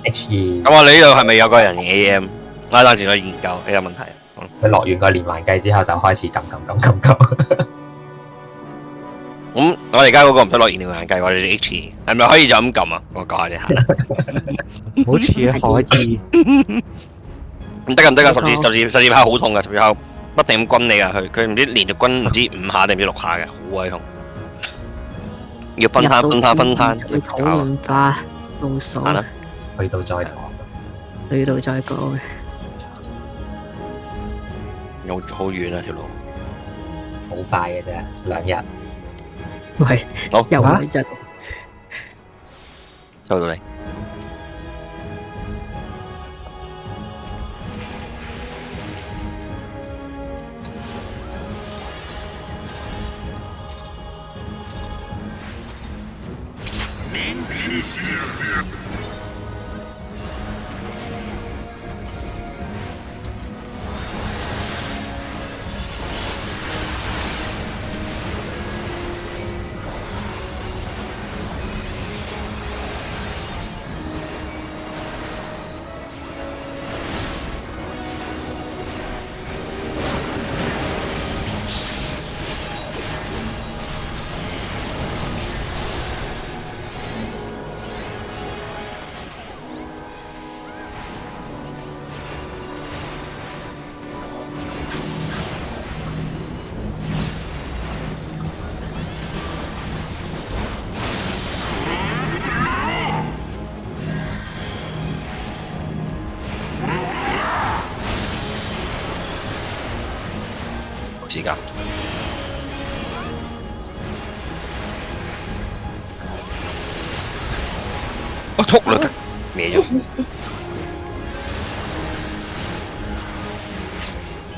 HE 咁我哋呢度係咪有個人 AM？我等陣再研究呢個問題。佢落完個連環計之後就開始撳。咁我哋而家嗰個唔使落連環計，我哋 H 係咪可以就咁撳啊？我講下你下啦。好似可以。唔得㗎唔得㗎，十字炮好痛㗎，十字炮不停咁轟你啊！佢唔知連續轟唔知5下定唔知6下嘅，好鬼痛。要分攤。再討論吧，倒數。去到再講。去到再講。好遠啊條路。好快嘅啫，2日。喂，好又2日。收到你。時間。我突啦，歪咗。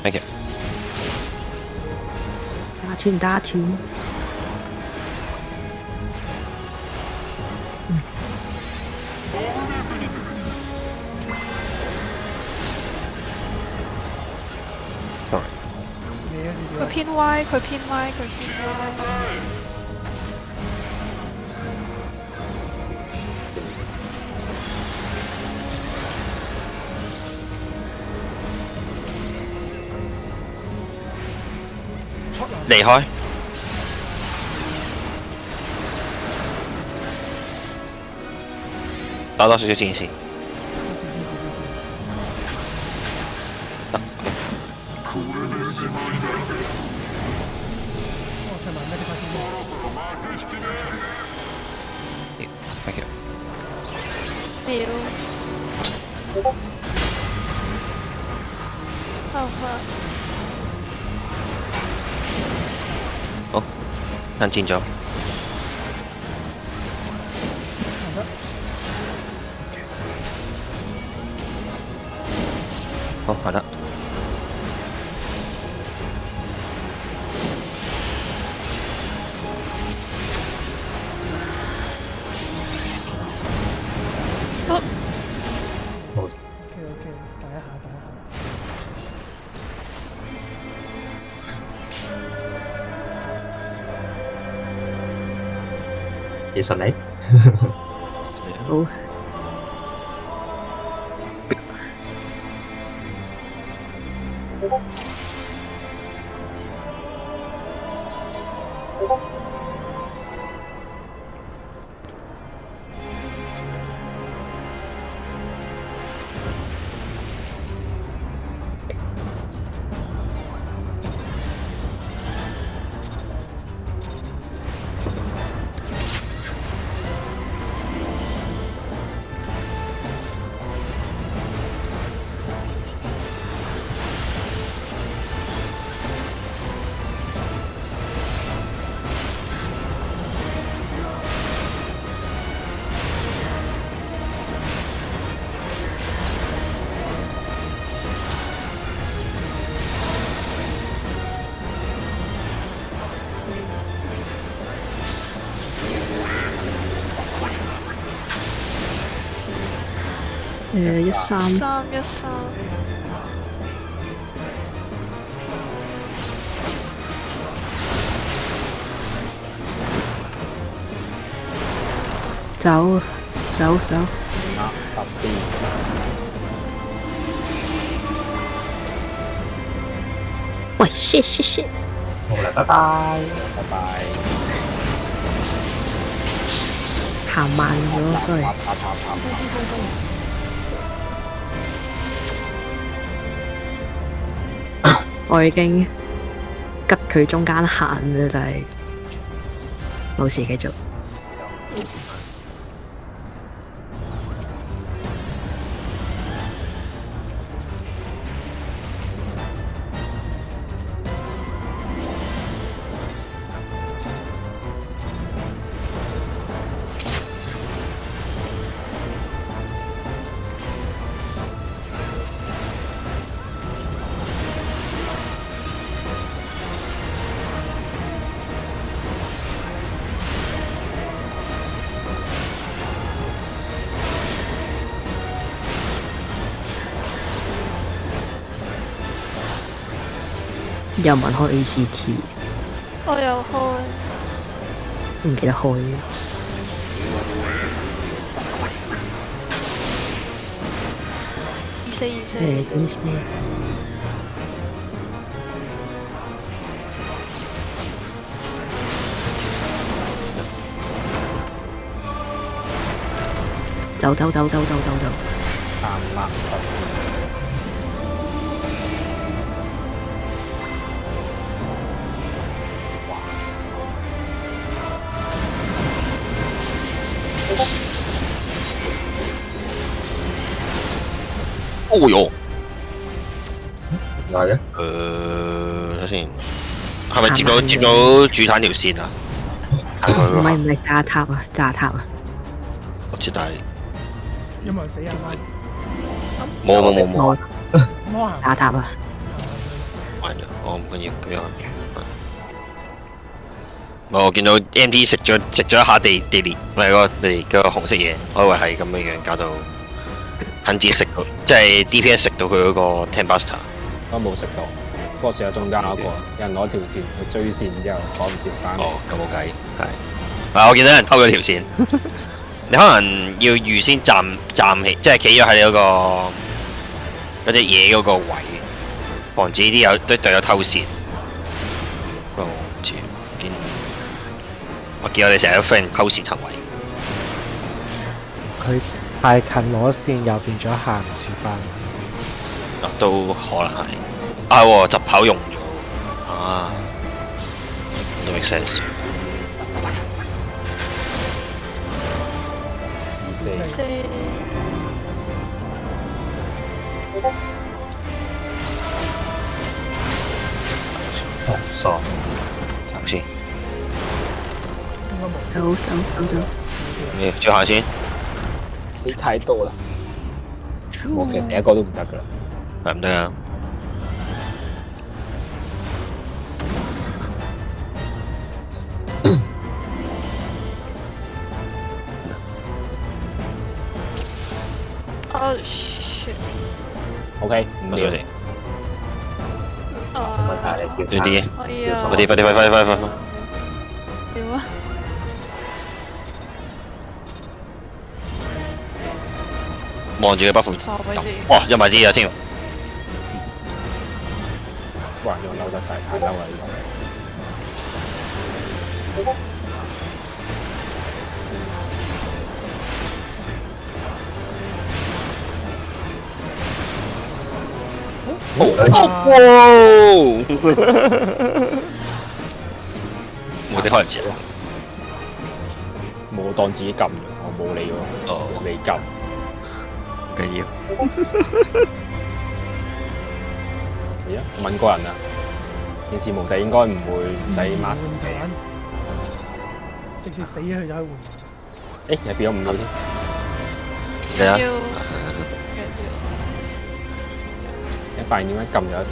Thank you。打斷。佢偏歪。離開。打多少少戰士。Thank you。好，彈戰咗。好的。幾順利？好。13。走。啲。喂，shit shit shit，好啦，拜拜。拜拜。行慢咗，sorry。我已經吉佢中間行啦，但係冇事繼續。有冇人開 ACT？我有開，唔記得開。24真是。走！ 300哦喲，點解嘅？睇先，係咪接咗主彈條線啊？唔係炸塔啊！我知，但係有冇人死人啊？冇，冇行。炸塔啊！玩咗，我唔緊要咁樣。我見到 MT 食咗一下地裂，唔係個紅色嘢，我以為係咁樣搞到近至食到，即係 DPS 食到佢嗰個 Ten Buster。我冇食到，不過食咗中間嗰個，有人攞條線去追線之後趕唔切翻。哦，咁冇計，係。我見到有人偷咗條線，你可能要預先站起，即係企咗喺嗰個嗰隻嘢嗰個位，防止啲隊友偷線。不過我唔知，我見我哋成日都 friend 偷線行為。佢太近攞線又變咗行唔切翻。都可能係。啊喎，疾跑用咗。啊，都 make sense。4傻。行先。走！你追下先。死太多啦！我其實第一個都唔得噶啦。係唔得啊！Oh shit！ OK，唔乜水嚟？問題你叫短啲，係啊，快啲！點啊？望住佢不負。哇！一埋啲啊添。哇！用嬲得晒，太嬲啦！呢冇啲開唔切。冇當自己撳，我冇理喎。哦，你撳。唔緊要。係啊，我問過人啊，電視無敵應該唔使抹。直接死咗佢就可以換。誒，又變咗5秒添。係啊。一發現點解撳咗蹲。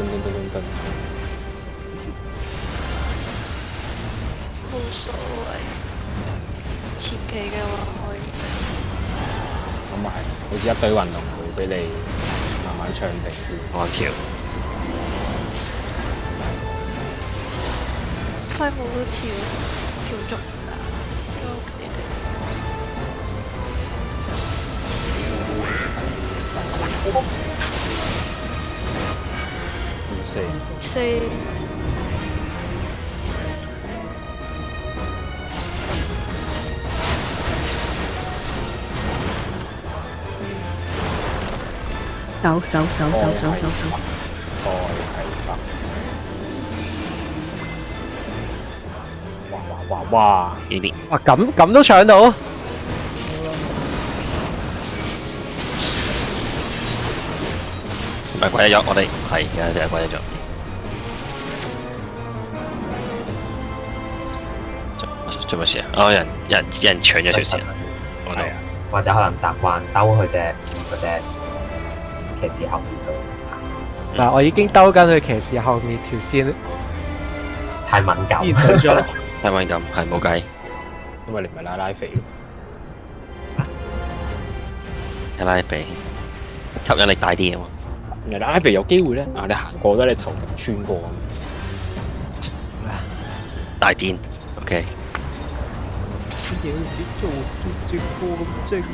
冇所謂，前期嘅話可以。咁啊係，好似一堆運動會俾你慢慢唱定先。我跳。快冇得跳足㗎，都 OK 嘅。四四走走走走走走走，蓋係北。哇哇哇哇！呢邊哇咁都搶到，咪鬼咗，我哋係而家就係鬼咗。做乜事啊？哦，有人搶咗條線，我係啊，或者可能習慣兜佢隻騎士後面度，嗱我已經兜緊佢騎士後面條線，太敏感。見到咗。睇敏感係冇計，因為你唔係拉拉肥，睇拉比吸引力大啲啊嘛。原來拉拉肥有機會咧，你行過咗你頭頂穿過大戰 OK。嘢唔知做直播咁正喎。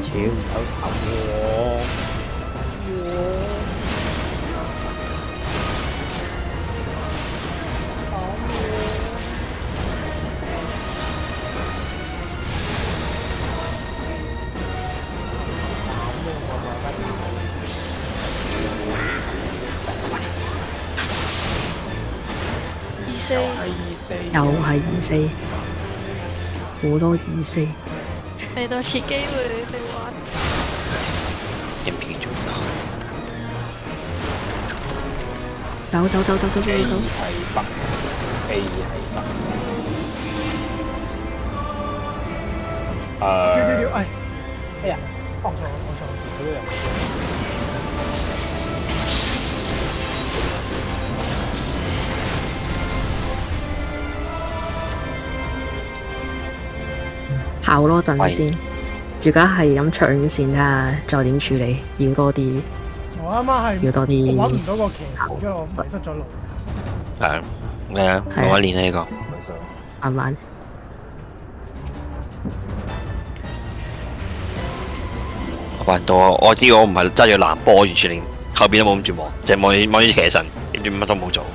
超唔好冚我！二四又係又係24，好多24。俾多次機會你哋玩。 MP 做走走走走走走 A 走，係北，A 係北。屌！哎呀，放錯，所有人。考多陣先。而家係咁搶線睇下，再點處理？要多啲，我啱啱係要多啲。揾唔到個騎士，之後我迷失咗路。係咩啊？我練呢個。慢慢。我扮到我知我唔係揸住藍波，完全連後邊都冇諗住望，淨係望住騎神，跟住乜都冇做。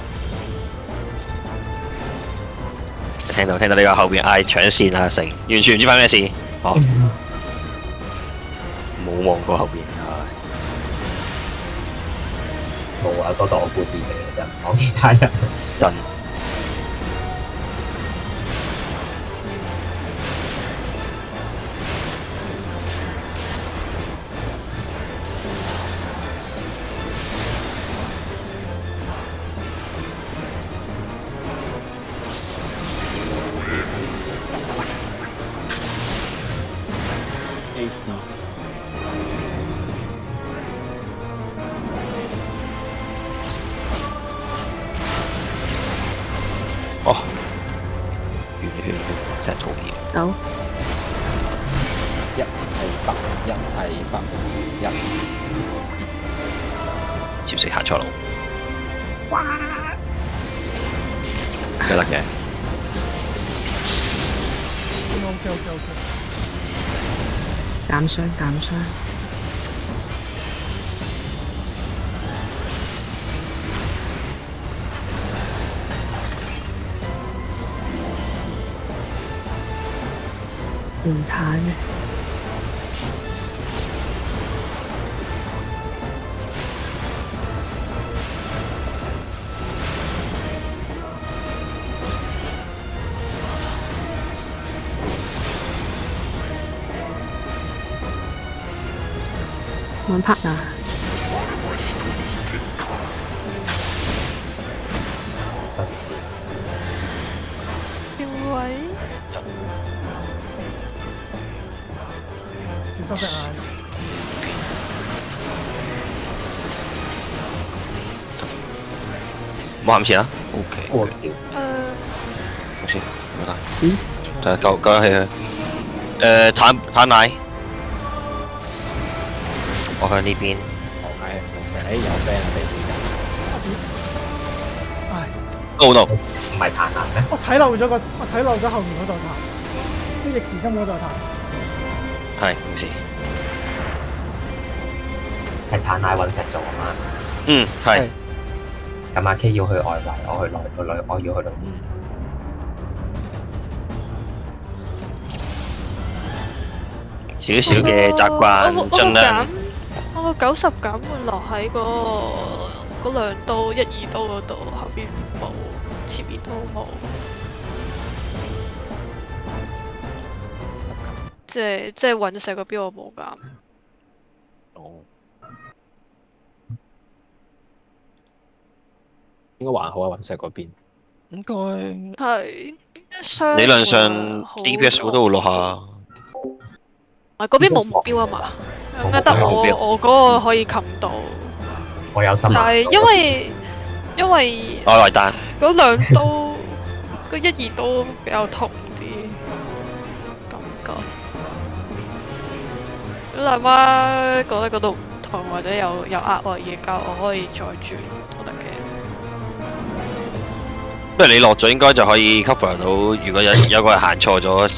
聽到呢個後邊嗌搶線啊成，完全唔知發咩事。哦，冇望過後邊。冇啊，嗰度我故事嚟嘅啫，唔講其他人。真。哦，圈，真係討厭。走。一係北，一係北，一。接死行錯路。哇！都得嘅。OK。減傷減傷。唔彈。揾 partner。調位。小心隻眼。冇喊錢啦 ，OK。我好先，冇得。救起佢。坦奶。我向呢邊。有 friend 啊，地 Oh no！唔係彈彈咩？我睇漏咗後面嗰座塔，即係逆時針嗰座塔。係冇事。係彈奶揾石做啊嘛。嗯，係。咁阿 K 要去外圍，我去內，我要去內。少少嘅習慣，盡量。我個90減會落喺嗰兩刀1、2刀嗰度，後邊冇，前面都冇。即係隕石嗰邊我冇減。哦，應該還好啊，隕石嗰邊。應該係理論上 DPS 都會落下。嗰邊冇目標啊嘛，應該得我嗰個可以冚到。我有心。但係因為我來單。嗰兩刀，嗰1、2刀比較痛啲感覺。如果大媽覺得嗰度唔痛或者有額外嘢交，我可以再轉都得嘅。不如你落咗應該就可以 cover 到，如果有個人行錯咗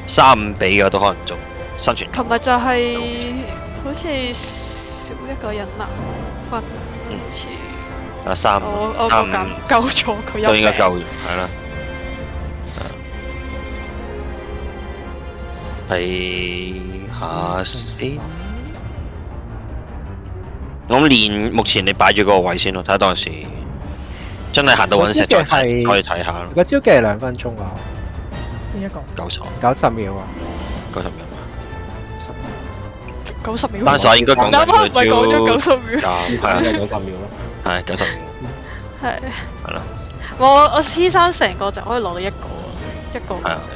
3-5比嘅都可能中生存。琴日就係好似少一個人難分，好似我個減夠咗佢一都應該夠，係啦。睇下先。我練目前你擺住嗰個位先咯，睇下當時真係行到隕石再睇，可以睇下咯。個招技係2分鐘啊？邊一個？90秒啊！90秒。90秒。單手應該講緊啱啱唔係講咗90秒。係啊，90秒咯。係90秒。係。係啦。我 P3成個就可以攞到一個嘅啫。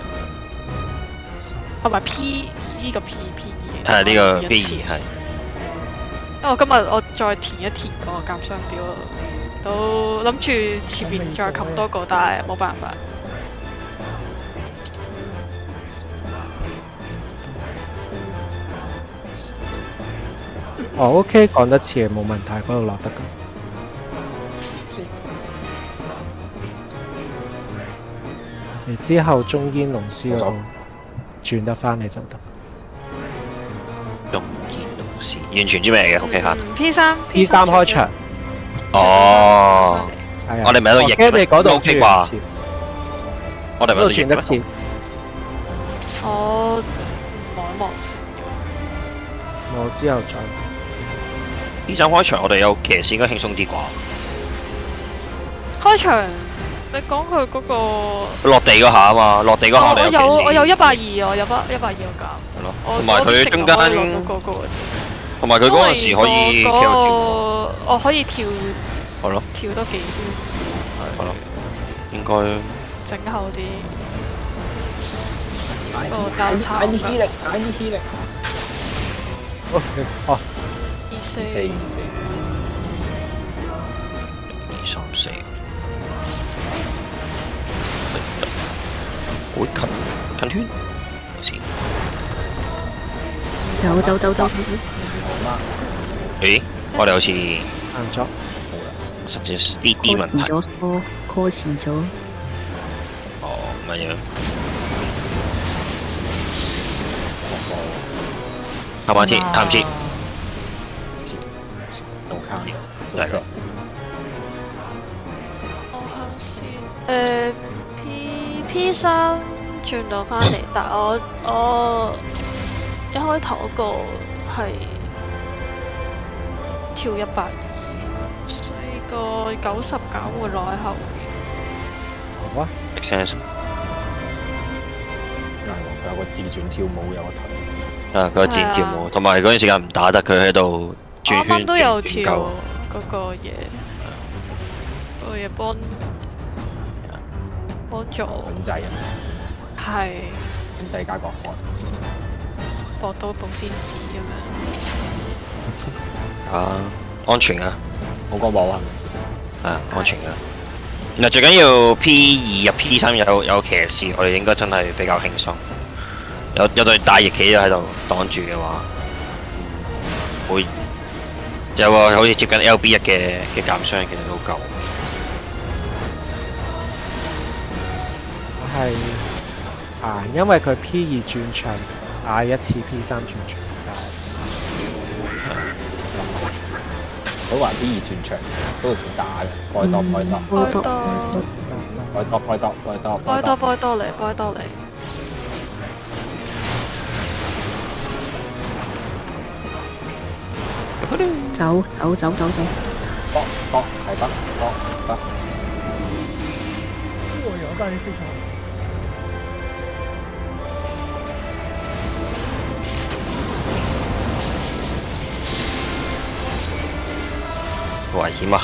係咪 P 呢個 P2？係呢個 P2係。因為我今日我再填一填個鑑賞表，都諗住前面再冚多個，但係冇辦法。哦，OK，講得似冇問題，嗰度落得㗎。然之後中煙龍師嗰度轉得翻嚟就得。中煙龍師完全知咩嚟嘅 ？OK 嚇。P3 開場。哦。我哋咪喺度逆嘅。你嗰度轉一次。我哋咪喺度轉一次。我望一望先。我之後再。P3開場，我哋有騎士應該輕鬆啲啩。開場，你講佢嗰個落地嗰下啊嘛，落地嗰下我哋有騎士。我有120，我有120我減。係咯。同埋佢中間，同埋佢嗰陣時可以我可以跳。係咯。跳多幾端。係咯。應該。整後啲。單炮。揀啲氣力，揀啲氣力。哦。24。234。會近圈，先。走。咦？我哋好似行咗，甚至啲問題。call 遲咗。哦，咁樣。下半天，探知。係咯。我先P3轉到翻嚟，但我一開頭嗰個係跳120，所以個90減會落喺後面。好啊 ，make sense。佢有個自轉跳舞有個腿。啊，佢個自轉跳舞，同埋嗰段時間唔打得，佢喺度轉圈。啱啱都有跳嗰個嘢，嗰個嘢幫助。盾制啊！係。盾制加個汗。搏到保鮮紙咁樣。啊，安全啊！我個冇啊。係啊，安全啊！嗱，最緊要 P2 入 P3 有騎士，我哋應該真係比較輕鬆。有對大翼企咗喺度擋住嘅話，會有個好似接近 LB1 嘅減傷，其實都夠。係因為佢 P2 轉場打一次，P3 轉場炸一次。佢話 P2 轉場嗰度仲打嘅，開多。開多嚟。走，多係得。我真係非常。危險啊！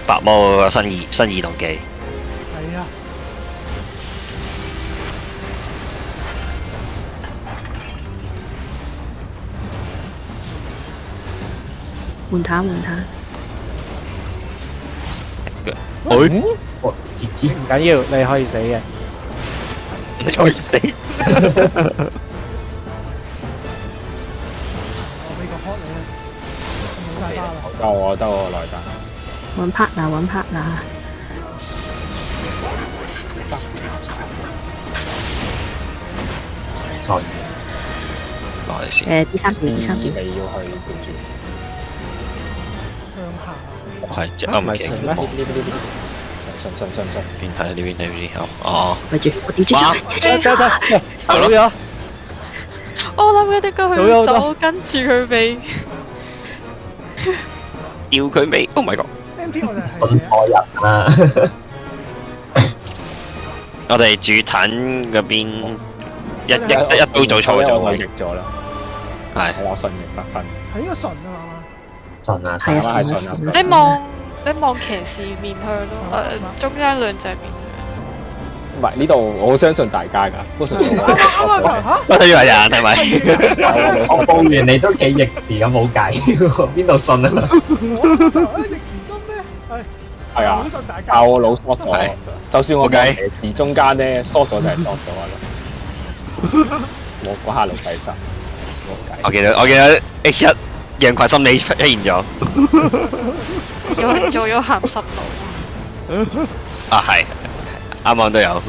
白魔個新移動技，係啊。換塔。唔緊要，你可以死嘅。你可以死。我俾個 hot 你啊！冇晒花啦。得我來打。揾 partner。錯。攞嚟先。第三件。你要去變轉。向下。係，即係唔係信咩？信。邊睇呢邊哦。咪住，我調轉咗。走咗。我諗佢哋過去走，跟住佢尾。吊佢尾 ，Oh my god！ MP 我哋係信錯人啦。我哋主坦嗰邊一刀做錯咗，我逆咗啦。係我順逆不分。係應該順啊嘛。信啊！係啊，順。你望騎士面向咯，中間兩隻面向。唔係呢度，我好相信大家㗎。不過我睇住係人係咪？我報完你都幾逆時咁冇計，邊度信啊？逆時針咩？係啊，但我腦縮咗，就算我騎士中間咧縮咗就係縮咗啦。我嗰下腦計實，我記得 H1 羊群心理出現咗。有人做咗鹹濕佬。啊係，啱啱都有。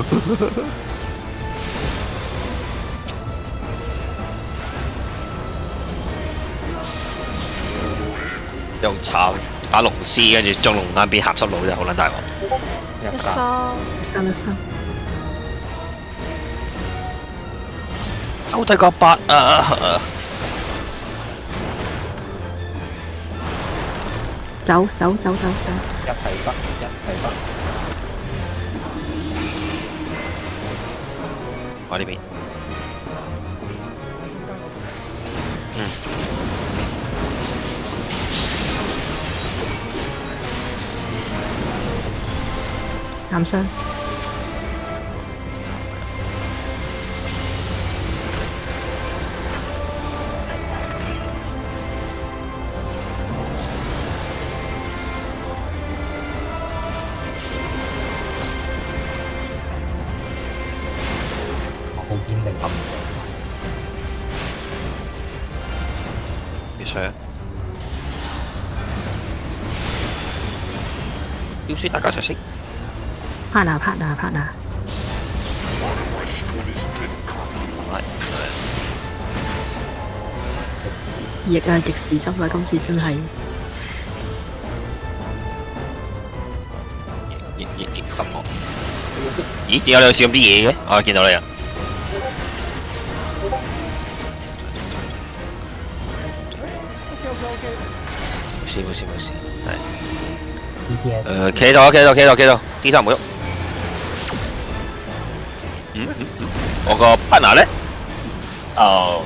又炒打龍絲，跟住中龍單邊鹹濕佬真係好撚大鑊。13。好大個8啊！走。一係北。我呢邊。減傷。好堅定咁。幾歲啊？要輸大家一齊識。partner。逆時針啊！今次真係。逆咁我。咦？點解你好似咁啲嘢嘅？我見到你啊！冇事，係。企度，D3唔好喐。我個 partner 咧？哦。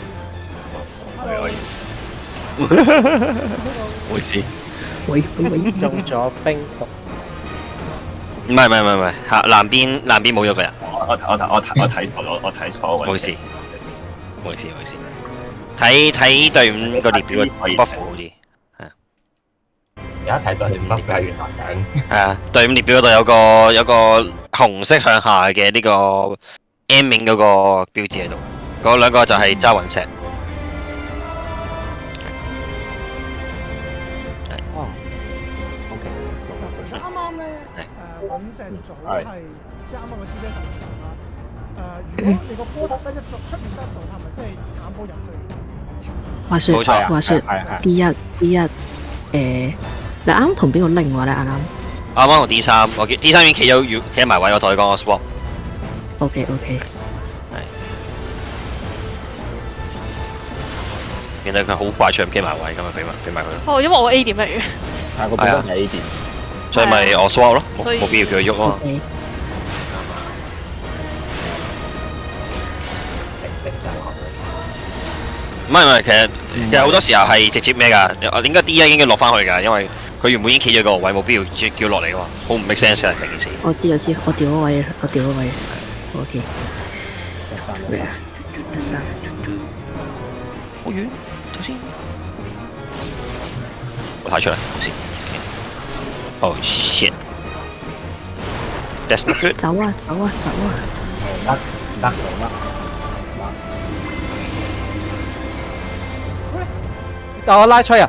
冇事。喂。用咗冰毒。唔係，南邊冇咗個人。我睇錯，冇事。睇隊伍個列表個 buff 好啲。而家睇到係乜嘅原來係啊，隊伍列表嗰度有個紅色向下嘅呢個 M 名嗰個標誌喺度，嗰兩個就係揸雲石。啱啱咧揾隻組係即係啱啱個 TJ 實力啦。如果你個波得一出面得到，係咪即係減波入去？話説冇錯話説係 D1 你啱同邊個拎話咧？啱啱啱同 D3，我 D3 已經企喺埋位，我同佢講我 swap。 OK，原來佢好快出咁企埋位，咁咪俾埋佢咯。哦，因為我 A 點嚟嘅。係個本身係 A 點，所以咪我 swap 咯，所以冇必要叫佢喐啊嘛。 OK，定就係唔係，其實好多時候係直接咩㗎？應該 D1 應該落翻去㗎，因為佢原本已經企咗個位，冇必要叫落嚟㗎嘛，好唔 make sense 啊成件事。我知，我調咗位，OK，咩啊？一三，好遠，頭先我睇出嚟，好先。Oh shit! That's not good. 走啊！得就我拉吹啊！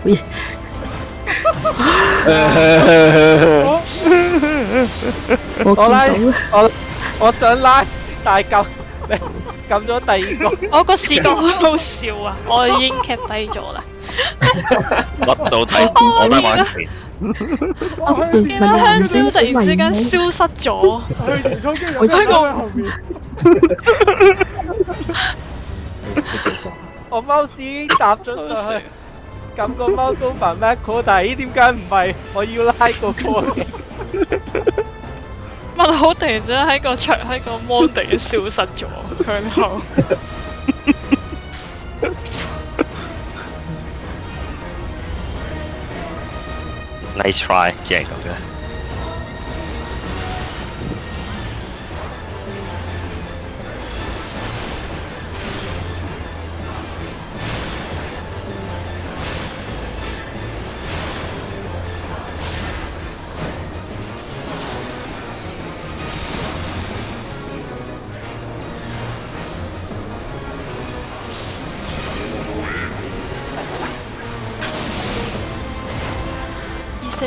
喂，我我拉見到我想拉，但係撳咗第二個。我個視覺好好笑啊！我已經 cap 低咗啦。甩到底，我都玩前。見到香蕉突然之間消失咗，去填充機有咩喺後面？我貓屎已經搭咗上去，撳個貓 sofa macro，但係點解唔係？我要拉個波嘅。問好突然之間喺個 mon 突然消失咗，向後。Nice try，只係咁嘅。24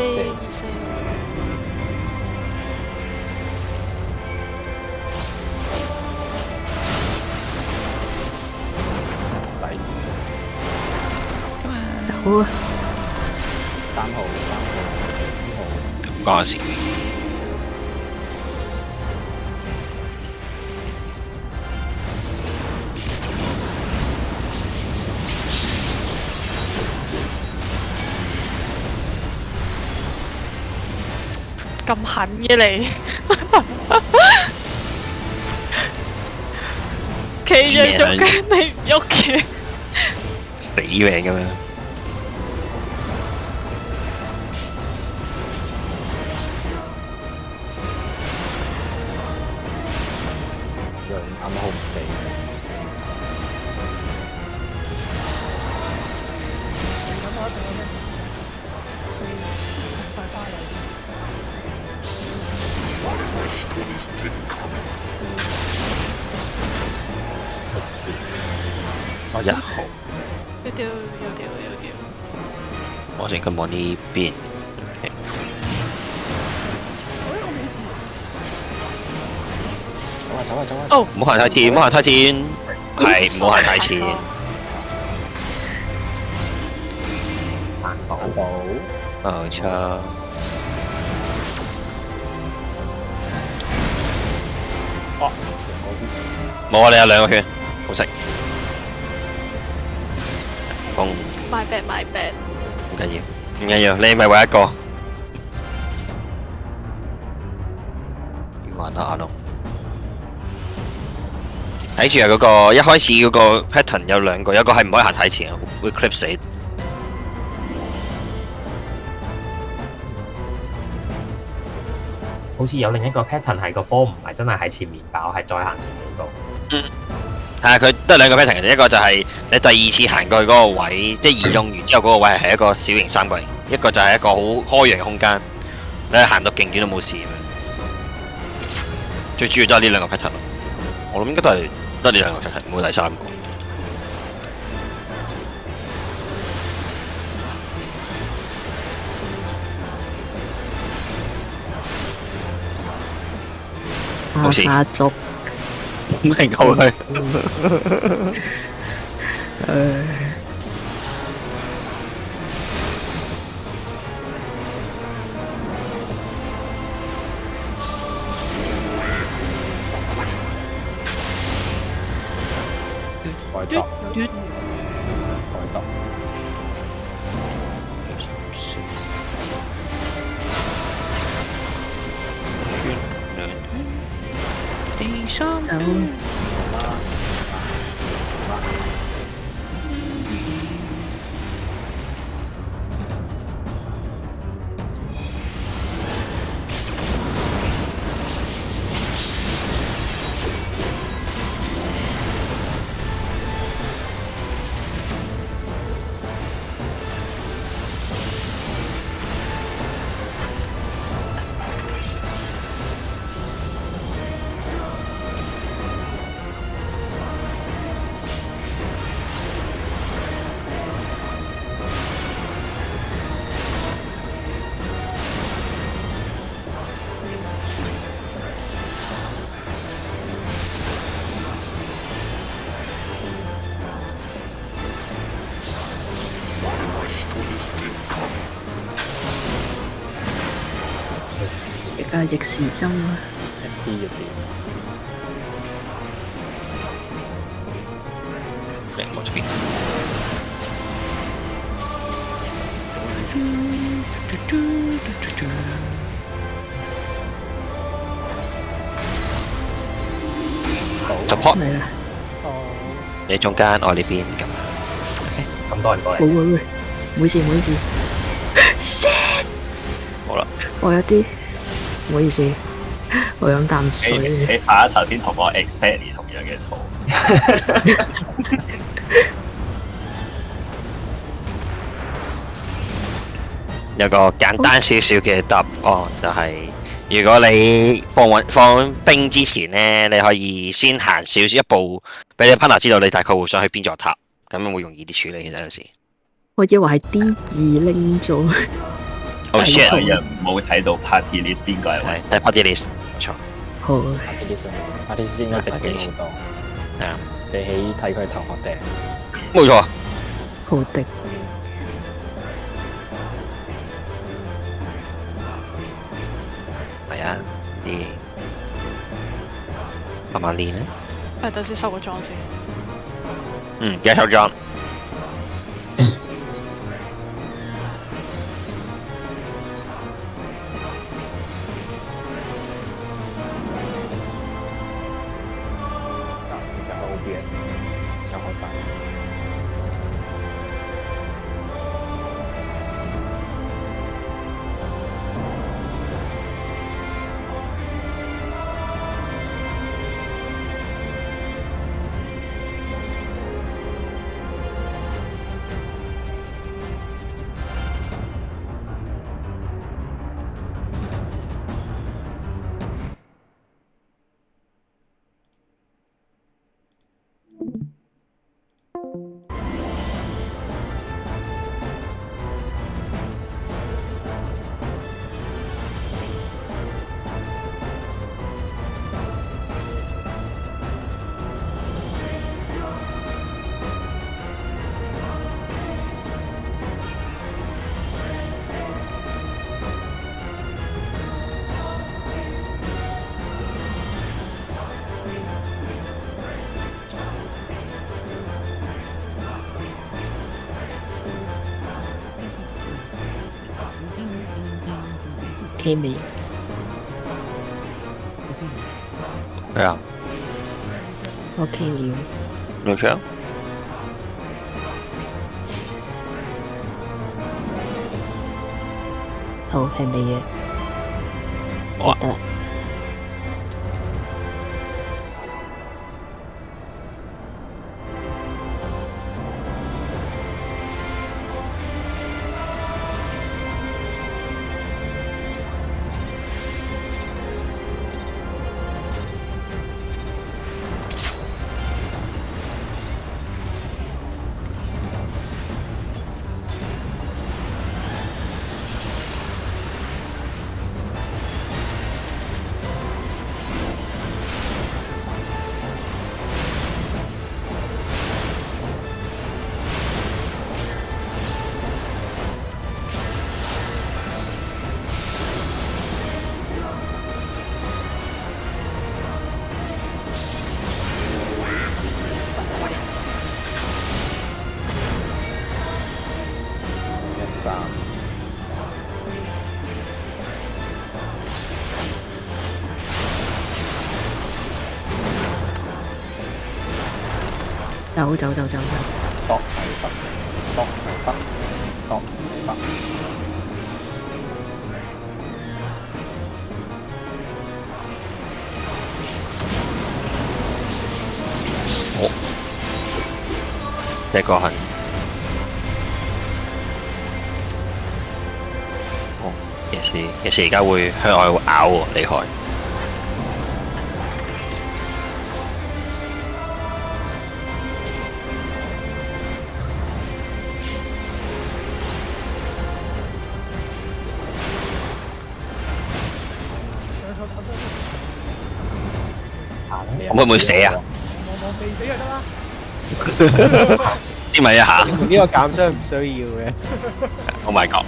好啊！ 3號唔關我事。咁狠嘅你，企咗中間你唔喐嘅，死命咁樣。樣啱啱好唔死。我1號，有掉，我先咁往呢邊。走啊！哦，唔好行太前，唔好行太前，係唔好行太前。保保。冇錯。冇啊！你有2個圈，好食。攻。my bad。唔緊要，你咪為一個。要玩得啱咯。睇住啊！嗰個一開始嗰個 pattern 有2個，有一個係唔可以行太前，會 clip 死。好似有另一個 pattern 係個波唔係真係喺前面爆，係再行前面度。係啊，佢得2個 pattern 嘅，一個就係你第2次行過去嗰個位，即係移動完之後嗰個位係一個小型3角形，一個就係一個好開揚嘅空間，你行到勁遠都冇事咁樣。最主要都係呢2個 pattern 咯，我諗應該都係得呢2個 pattern，冇第3個。冇事下族唔係救佢。改讀，改讀。第三走。而家逆時針啊！ SC 入邊，嚟我這邊。support 嚟啦！你中間，我呢邊咁。咁多人過嚟，喂，唔好意思，唔好意思。shit！好啦，我有啲唔好意思，我飲啖水。你怕頭先同我 exactly 同樣嘅錯。有個簡單少少嘅答案就係、如果你放兵之前咧，你可以先行少少一步，俾你 partner 知道你大概會想去邊座塔，咁樣會容易啲處理。其實有時。我以為係 D2拎咗。Oh 有 shit！人冇睇到 party list 邊個係係睇 party list，冇錯。好，party list 應該正經好多。係啊，比起睇佢頭殼頂。冇錯。好的。係啊，慢慢練啊。等先收個裝先。而家收裝。超開翻。OK 未？係啊。OK 了。冇錯。好，係未嘅。哇！得啦。走走走走走。度係得，度係得，度係得。好，這個係。哦，夜視而家會向外咬喎，厲害。我會唔會死啊？我未死就得啦。知咪一下呢個減傷唔需要嘅。？Oh my god！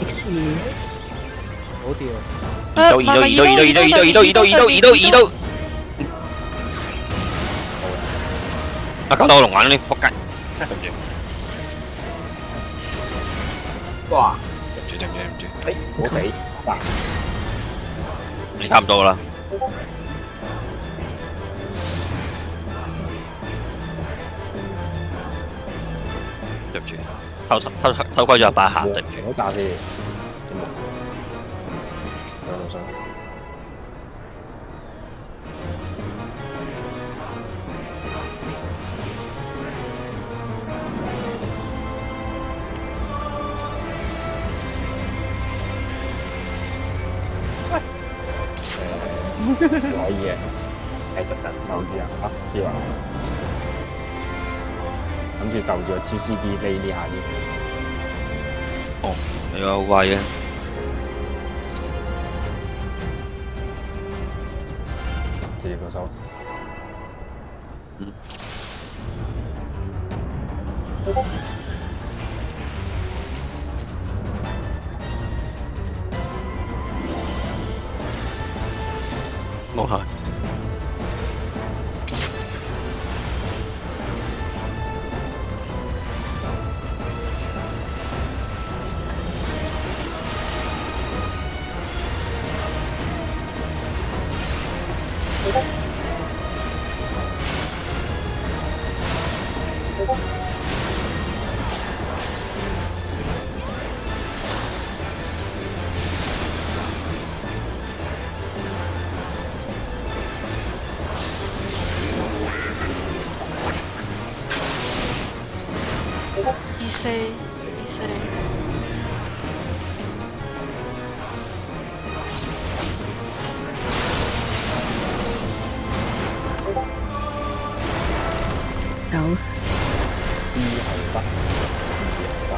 X 好掉。移到！啊！搞到我龍眼呢，仆街！對唔住。哇！對唔住。唔好死！嗱，你差唔多啦。對唔住，偷窺咗8下，對唔住。唔好炸先。上。可以嘅，繼續等就啲啊，要啊，諗住就住個 GCD 呢下啲。哦，你話好快嘅。直接過手。冇下。24。走。C 係得，C 係得。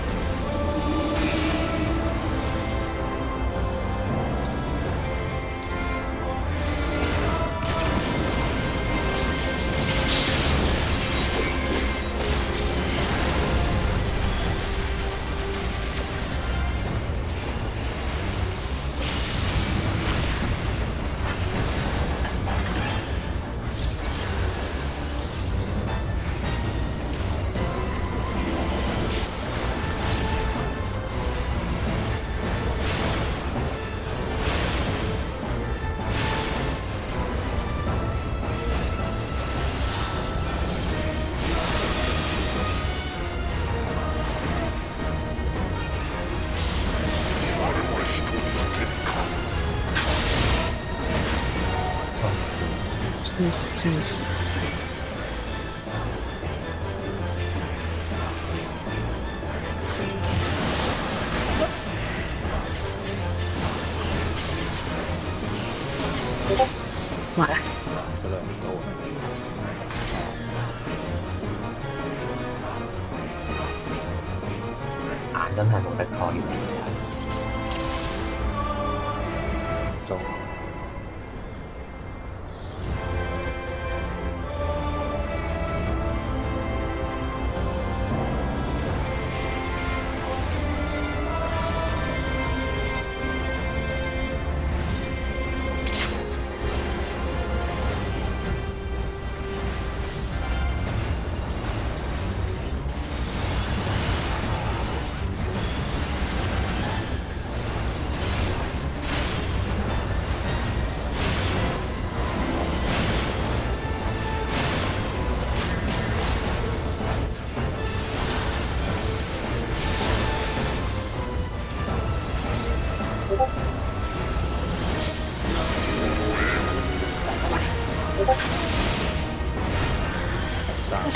真是。哇！佢兩唔到。眼真係冇得抗嘅。中。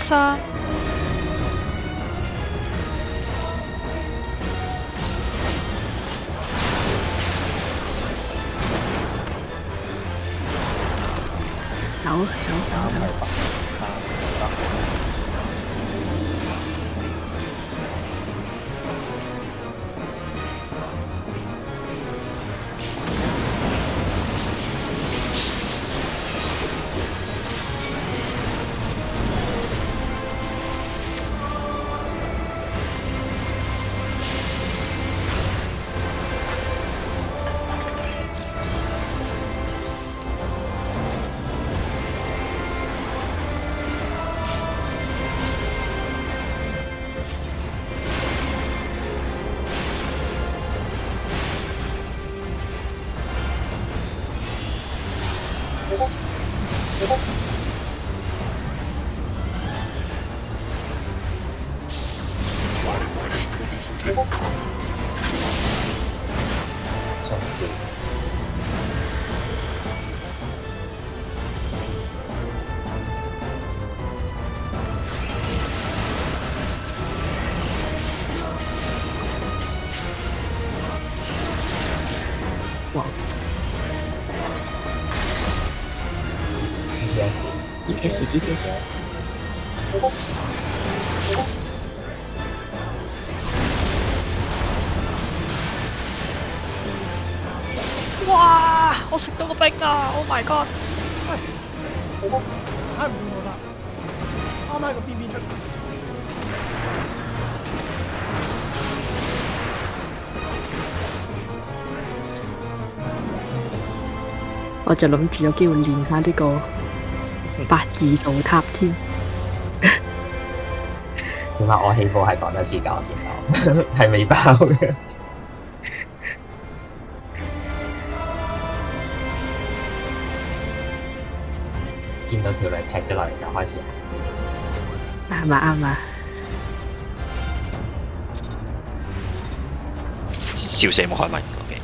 3。走。衝刺哇 DPS。哇！我食到個冰啊 ！Oh my god！踩唔掂我啦，啱啱喺個邊邊出嚟。我就諗住有機會練下呢個82度塔添。點解我起步係講得似舊年咯？係未爆嘅。見到條女劈咗落嚟就開始行。啱啊！笑死冇開咪。OK。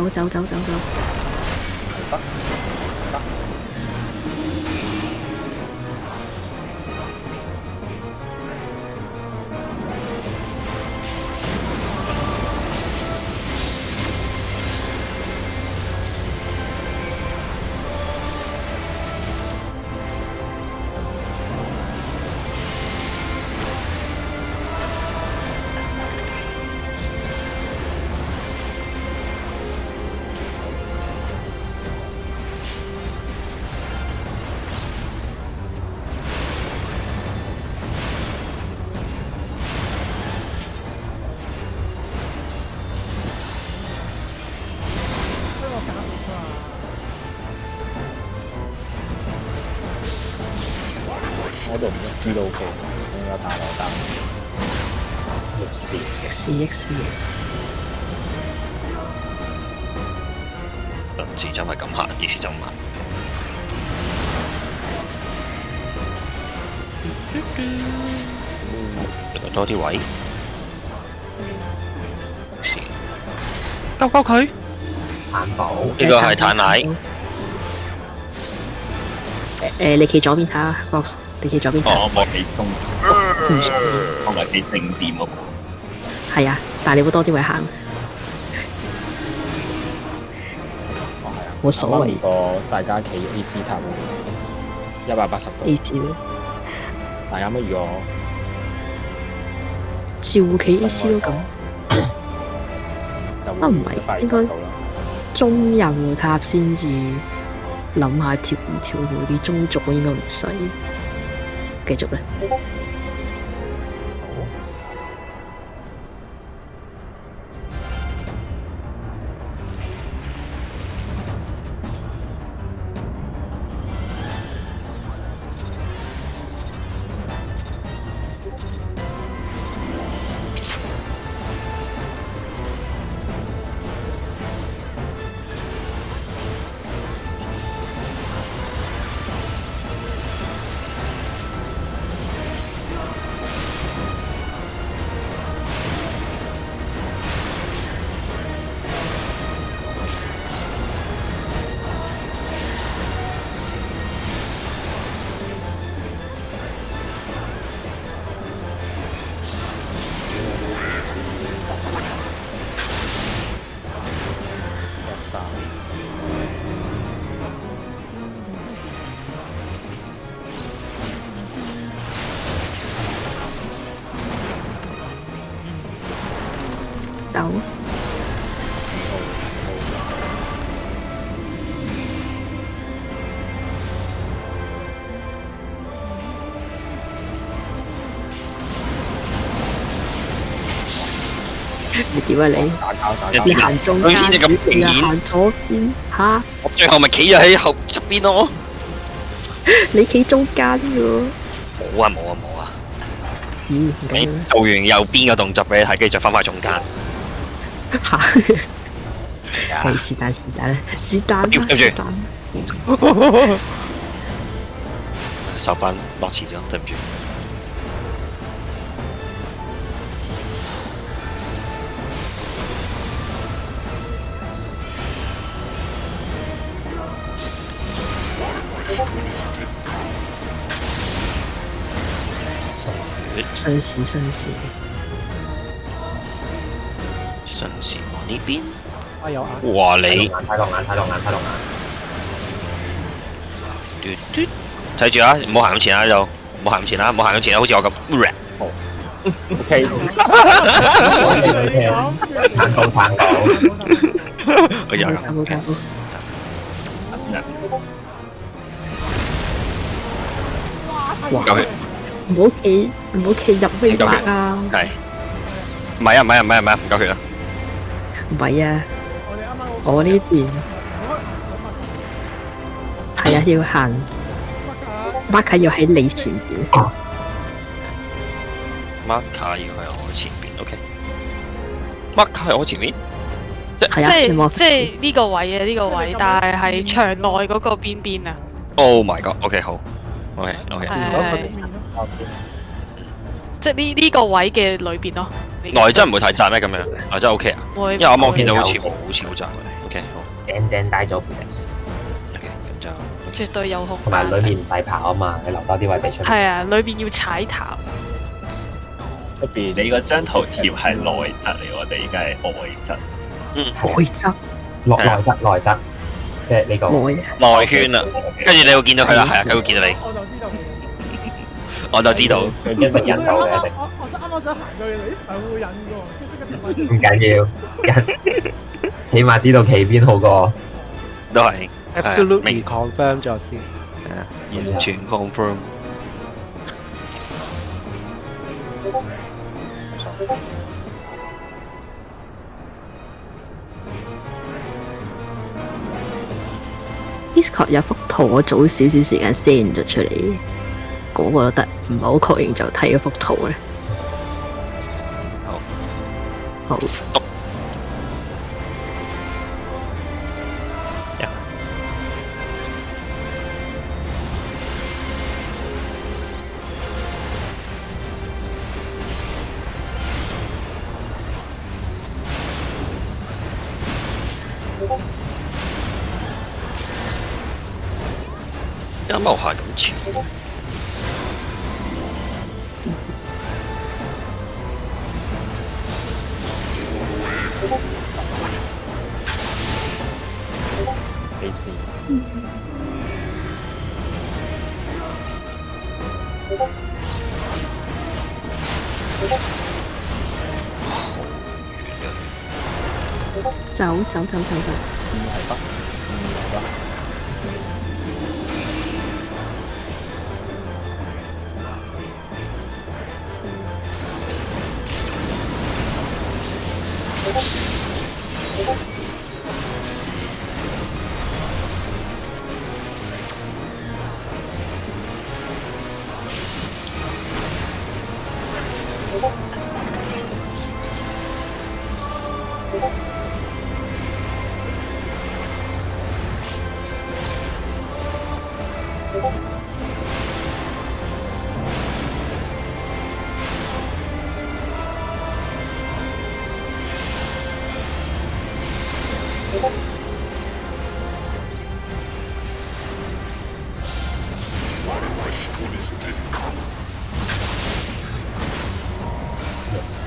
走。我度唔知都 OK， 仲有大羅單。X。上次就係咁行，呢次就唔行。多啲位，救佢！炭堡呢個係炭奶。你企左邊睇下 ，Box， 你企左邊睇。我企中，我咪企正點嗰個。係啊，但係你會多啲位行。冇所謂。如果大家企 AC 塔180度 AC 咯。大家乜如果照企 AC 都咁。唔係，應該中右塔先至諗下調唔調嗰啲，中左應該唔使。繼續啦。走。你點啊你？你行中間，你咁明顯行左邊嚇？我最後咪企咗喺後側邊咯。你企中間嘅喎。冇啊冇啊冇啊！咦？唔緊要。做完右邊嘅動作俾你睇，跟住再翻返中間。嚇！係是但是但啦，是但啦，對唔住是但。手板落遲咗，對唔住。紳士紳士，順時往呢邊。啊有眼。哇你！睇落眼，睇落眼，睇落眼。嘟嘟，睇住啊！唔好行咁前啦，呢度唔好行咁前啦，唔好行咁前啦，好似我咁。O K，撐到撐到。好似我咁。冇搞。哇！夠血。唔好企入威白啊！係。唔係啊唔係啊唔係啊唔係啊，唔夠血啊！唔係啊，我呢邊係啊，要行。Mark 要喺你前邊。Mark 要喺我前邊 ，OK。Mark 喺我前面，係啊，你望即係呢個位啊，呢個位，但係係牆內嗰個邊邊啊。Oh my god！OK 好，OK。即係呢個位嘅裏邊咯。內真唔會太窄咩？咁樣內真 OK 啊？會。因為啱啱我見到好似好窄嘅。OK 好。正正帶咗 OK 咁就。絕對有空。同埋裏面唔使跑啊嘛，你留多啲位俾出。係啊，裏邊要踩塔。出邊你嗰張圖貼係內側嚟，我哋而家係外側。內側。內側，即係呢個內圈啊！跟住你會見到佢啦，係啊，佢會見到你。我就知道。佢一定引到嘅，一定。我啱啱想行過去，係會引嘅喎，唔緊要，起碼知道企邊好過。都係。Absolutely confirm 咗先。係啊，完全 confirm。Discord 有幅圖，我早少少時間 send 咗出嚟，嗰個都得，唔係好確認就睇嗰幅圖咧。好。啱啱行咁前。你試。走。係北。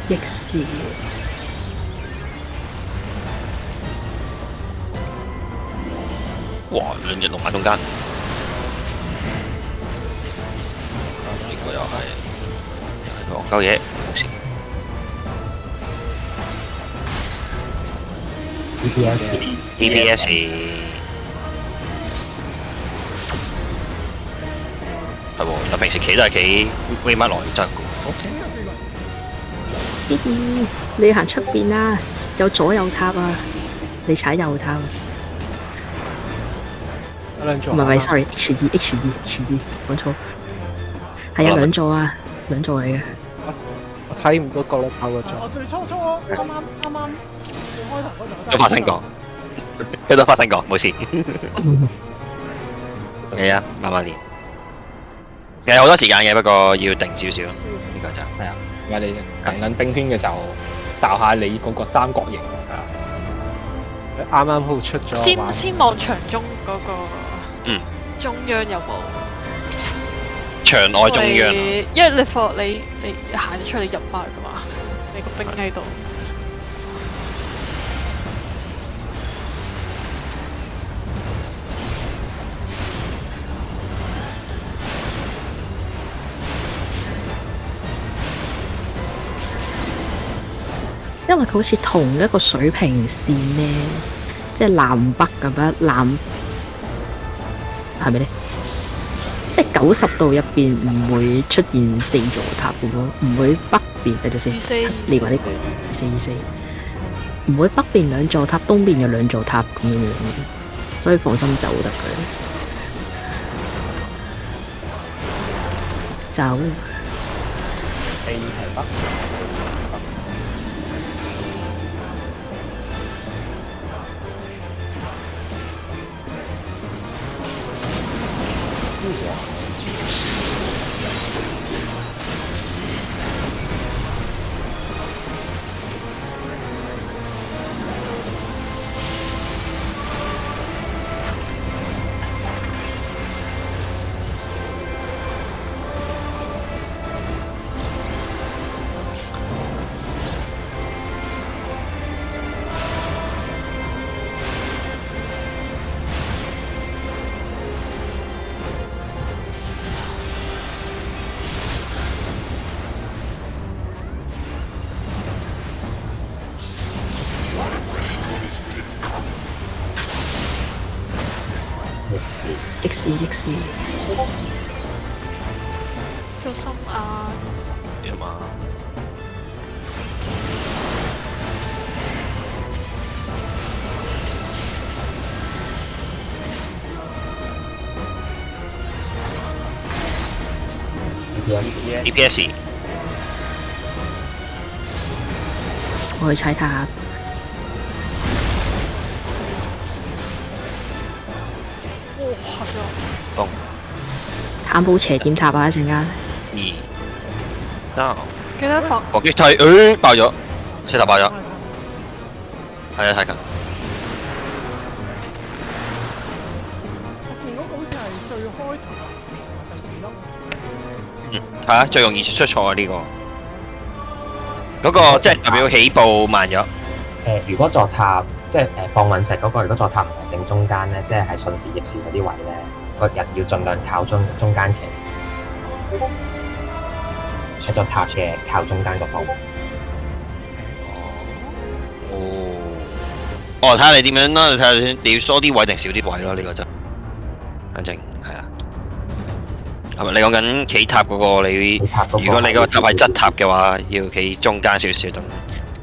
逆視。哇！兩隻龍喺中間，呢個又係個戇鳩嘢，冇事。DPS 係喎，我平時企都係企 way 乜來真係嘅。你行出邊啦，有左右塔啊，你踩右塔。唔係，sorry，H2，講錯。係啊，兩座啊，兩座嚟嘅。我睇唔到角落頭嗰座。我最初啱啱最開頭嗰度都發生過，佢都發生過，冇事。係啊，慢慢練。其實好多時間嘅，不過要定少少。呢個就係啊。而家你行緊冰圈嘅時候，睄下你嗰個三角形啊。啱啱好出咗。先望場中嗰個中央有冇？場外中央。因為你放你行咗出嚟入埋噶嘛，你個兵喺度。因為佢好似同一個水平線咧，即係南北咁樣，係咪咧？即係90度入邊唔會出現4座塔咁咯，唔會北邊睇下先。你話呢個24，唔會北邊兩座塔，東邊有兩座塔咁樣，所以放心走得佢。走。A 係北。逆視，做心啊！點啊？DPS 我去踩塔。探寶斜點塔啊！一陣間。2、3。記得放。搏擊梯，爆咗，石頭爆咗。係啊，太近。我見嗰個好似係最開頭係啊，最容易出錯啊呢個。嗰個即係代表起步慢咗。如果座塔即係放隕石嗰個，如果座塔唔係正中間咧，即係喺順時逆時嗰啲位咧，個人要盡量靠中間企，喺座塔嘅靠中間個方。睇下你點樣啦，你睇下先，你要多啲位定少啲位咯？呢個就反正係啊。係咪你講緊企塔嗰個？你如果你個塔係側塔嘅話，要企中間少少，咁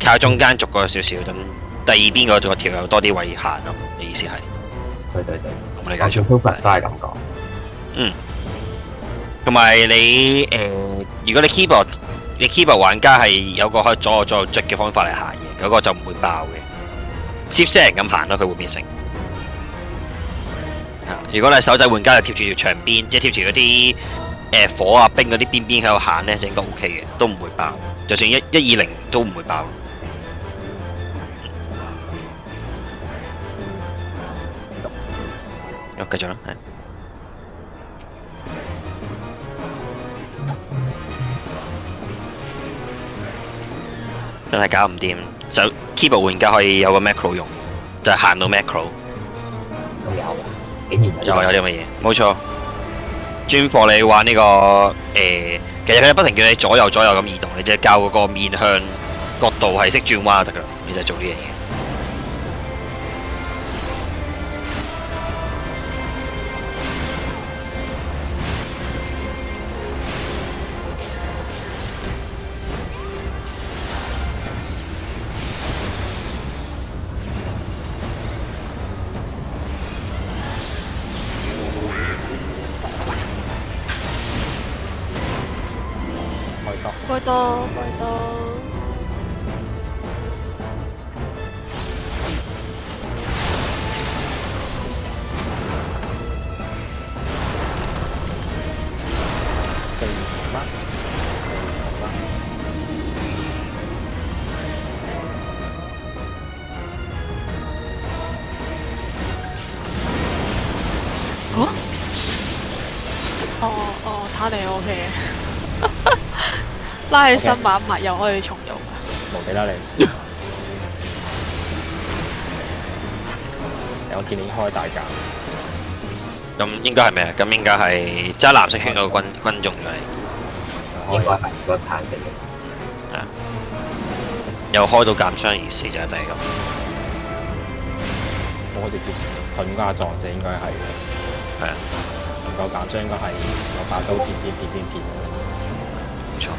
靠中間逐個少少，等第二邊嗰個條有多啲位行咯。你意思係？對，我理解咗。 Focus 都係咁講。嗯。同埋你如果你 keyboard 玩家係有個可以左右捽嘅方法嚟行嘅，嗰個就唔會爆嘅。Chip set 咁行咯，佢會變成。如果你係手掣玩家，就貼住條牆邊，即係貼住嗰啲火啊冰嗰啲邊邊喺度行咧，就應該 OK 嘅，都唔會爆。就算120都唔會爆。繼續啦，係。真係搞唔掂，手 keyboard 玩家可以有個 macro 用，就係行到 macro。都有，竟然有啲咁嘅嘢，冇錯。專課你玩呢個其實佢不停叫你左右咁移動，你即係教嗰個面向角度係識轉彎就得㗎，你就做呢樣嘢。開多。打你 OK 嘅，拉起身抹一抹又可以重用。無地啦你。我見你開大價。咁應該係咩啊？咁應該係揸藍色圈嗰個軍種嘅。應該係個彈性嘅。係啊。又開到減傷而死就係第一個。我直接盾加撞死應該係嘅。係啊。唔夠減傷應該係攞把刀片。冇錯。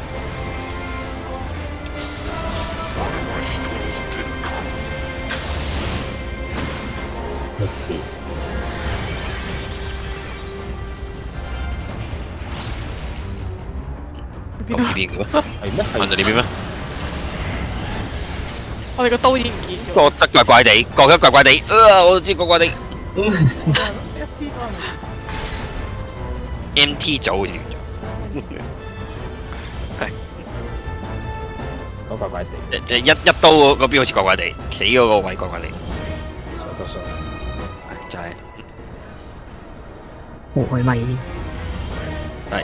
歷史。咁呢邊嘅咩？係咩？問到呢邊咩？我哋個刀已經唔見咗。覺得怪怪地，我都知怪怪地。ST 嗰個 MT 組好似叫做，係嗰怪怪地，即係一刀嗰邊好似怪怪地，企嗰個位怪怪地，上到上，就係冇開咪添。係。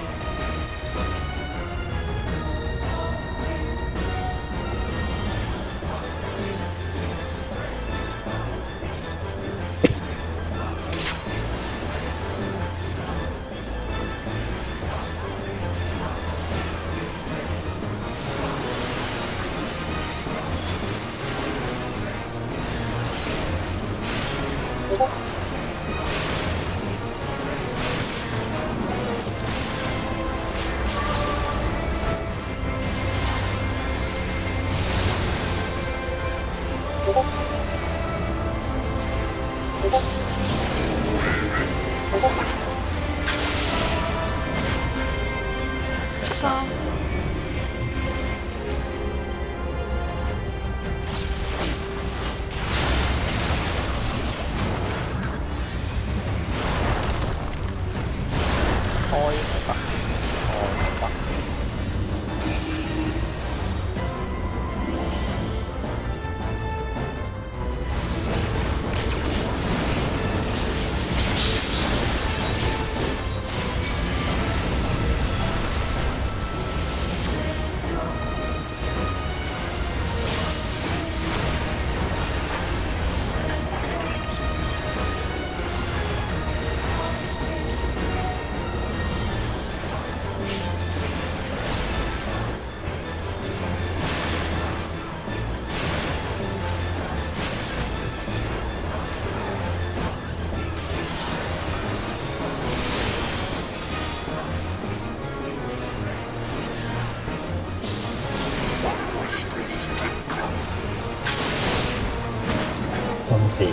事。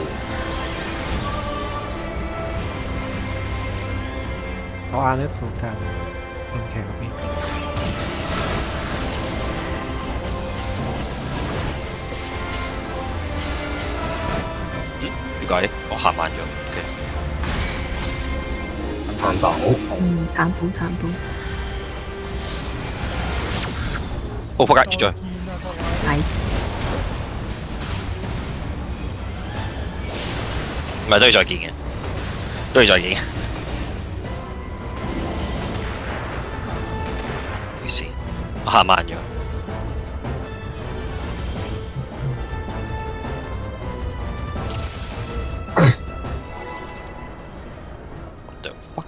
我晏啲附近唔奇嗰邊。點解？我行慢咗。探寶，探寶探寶，哦，仆街，絕咗。係唔係都要再見嘅，都要再見嘅。沒事，我行慢咗。What the fuck？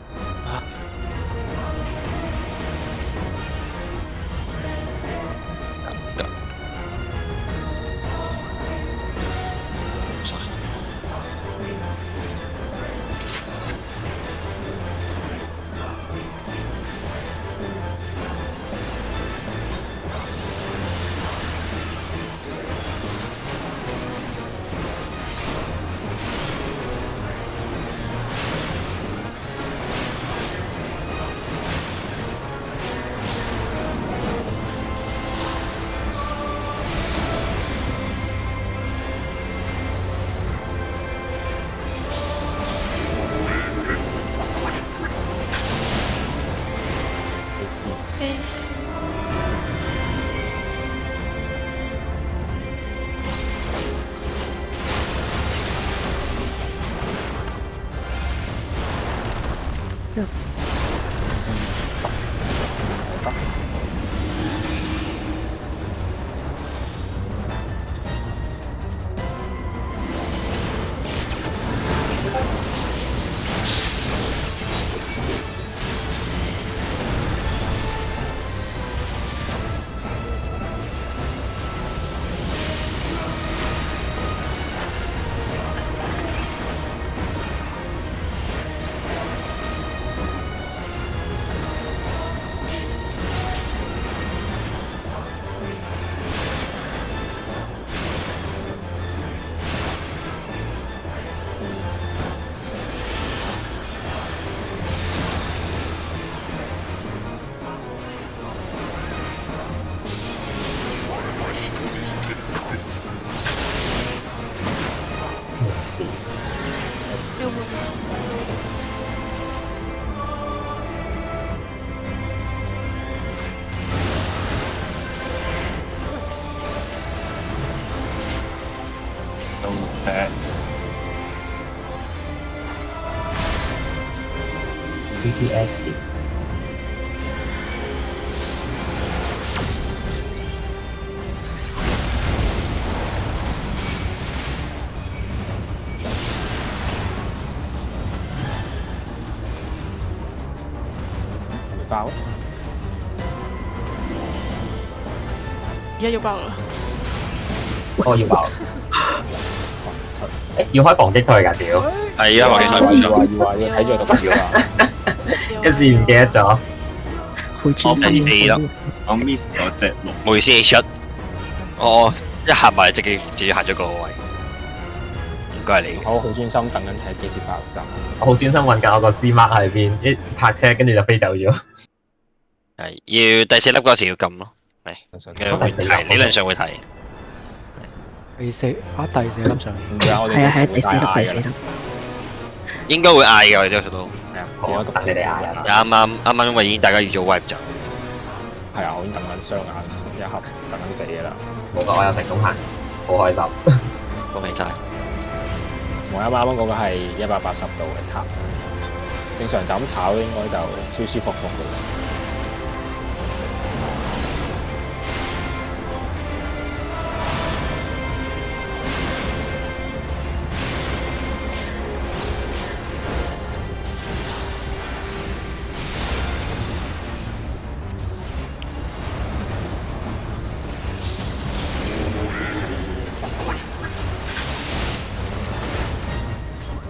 都 set。 TPS 爆！而家要爆啦！我要爆。誒，要開防擊退㗎，屌！係啊，我其實要睇住個圖表啊！一時唔記得咗。好專心死啦！我 miss 咗隻龍。唔好意思，H1，我一行埋直接行咗個位，唔該你。我好專心等緊睇幾時爆炸。我好專心揾緊我個 C mark 喺邊，一泊車跟住就飛走咗。係要第4粒嗰時要撳咯，係會提，理論上會提。第四粒上面。係啊係啊，第四粒。應該會嗌嘅，我哋之後都。係啊，好，等你哋嗌啦。啱啱因為已經大家預咗 wipe 就。係啊，我已經等緊雙眼一盒，等緊死嘅啦。冇錯，我有成功行，好開心。恭喜晒！我啱啱嗰個係180度嘅塔，正常就咁跑應該就舒舒服服嘅。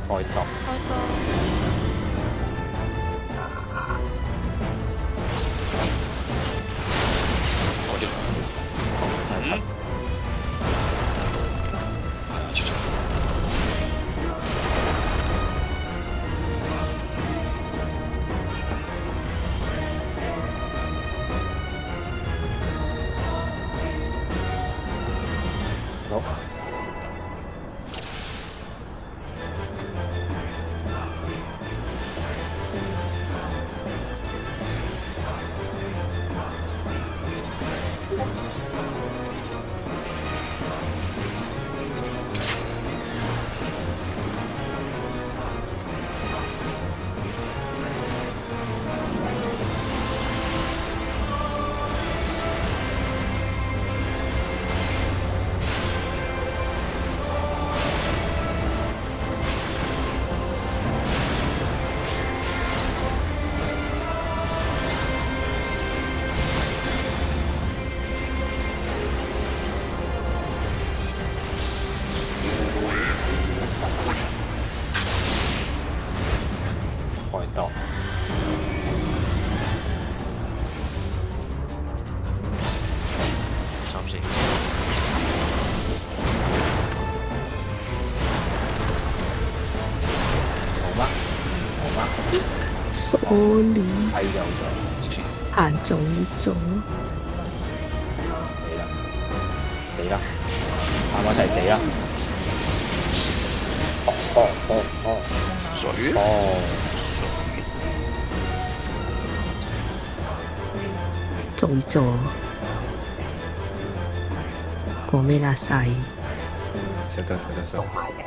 開檔。開刀。3、4。好嗎？好嗎？ sorry，係有咗。行中咗，死啦！死啦！啱我一齊死啦！水中咗，過咩啦細？食得食得食。同埋嘅。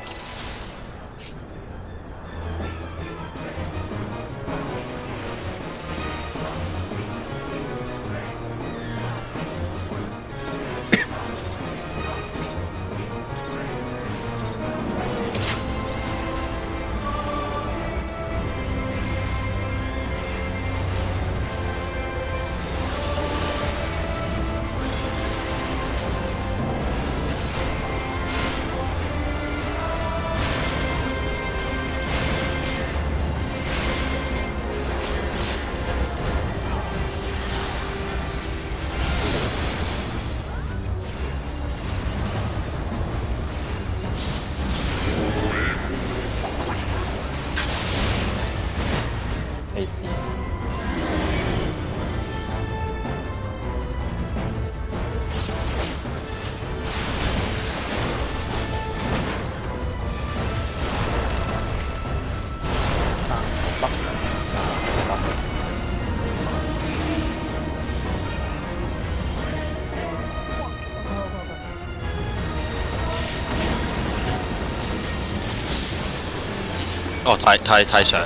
哦，太上。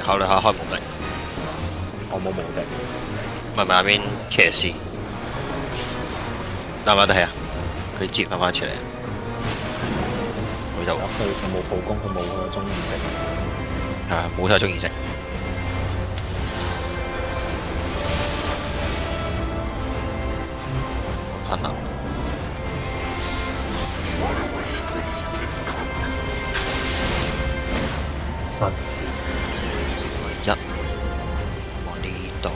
考慮下開無敵。我冇無敵。唔係下邊騎士。得唔得係啊？佢接翻出嚟。佢就佢冇曝光，佢冇佢中意值。係冇晒中意值。噴流。順一，我呢度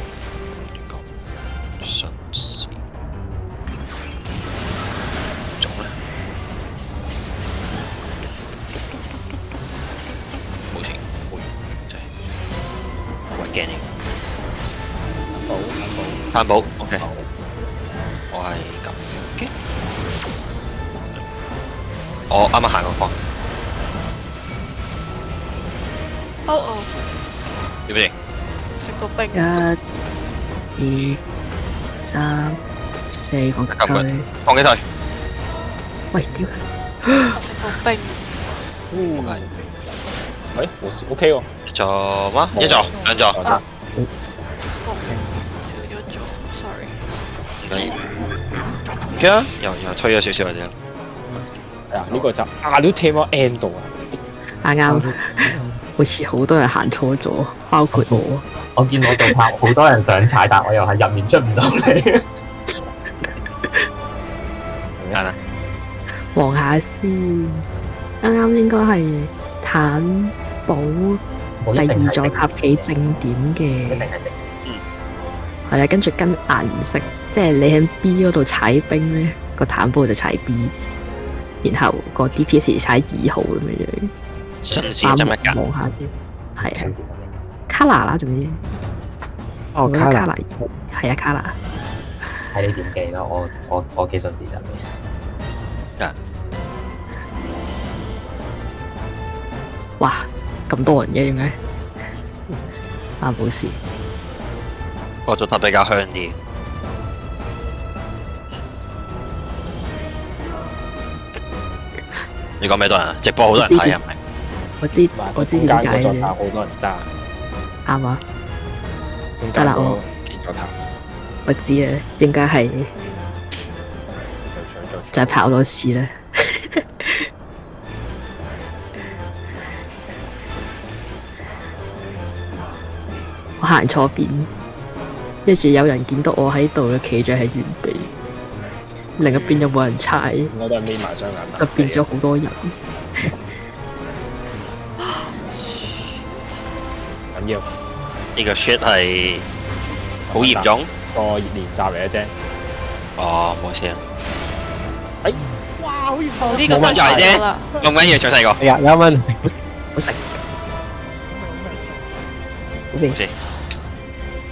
呢個順時，中咧，冇事，冇用，真係好驚呢個。攤寶 ，OK，我係咁嘅，我啱啱行嗰方。哦哦，點先？食到冰。1、2、3、4，放擊退。放擊退。喂，屌！我食到冰。喂，我 OK 喎。一座嗎？一座，兩座。少咗座 ，sorry。唔緊要。OK 啊，又推咗少少嘅啫。係啊，呢個就都 team end 到啊。啱，好似好多人行錯咗，包括我。我見我度拍好多人想踩，但我又係入面出唔到嚟。啱啦。望下先，啱應該係坦堡第2座塔企正點嘅，係啦，跟住跟顏色，即係你喺 B 嗰度踩兵咧，個坦堡就踩 B， 然後個 DPS 踩2號咁樣樣。順時針一格。望下先。係啊經典咁嚟卡拿啦，總之哦，卡拿係啊卡拿。睇你點記咯，我幾順時就嘅。哇，咁多人嘅點解？啊冇事，個組合比較香啲。你講咩多人啊？直播好多人睇係咪？我知點解嘅，中間嗰座塔好多人揸，啱啊！中間嗰幾座塔我知啊，應該係再跑多次啦。我行錯邊，跟住有人見到我喺度，企咗喺原地。另一邊有冇人猜？我都係眯埋雙眼。就變咗好多人。緊要呢個 shit 係好嚴重。個練習嚟嘅啫。哦，冇事啊。哇，好熱鬧！呢個冇問題啫，咁緊要最細個。係啊，有蚊好食。冇事。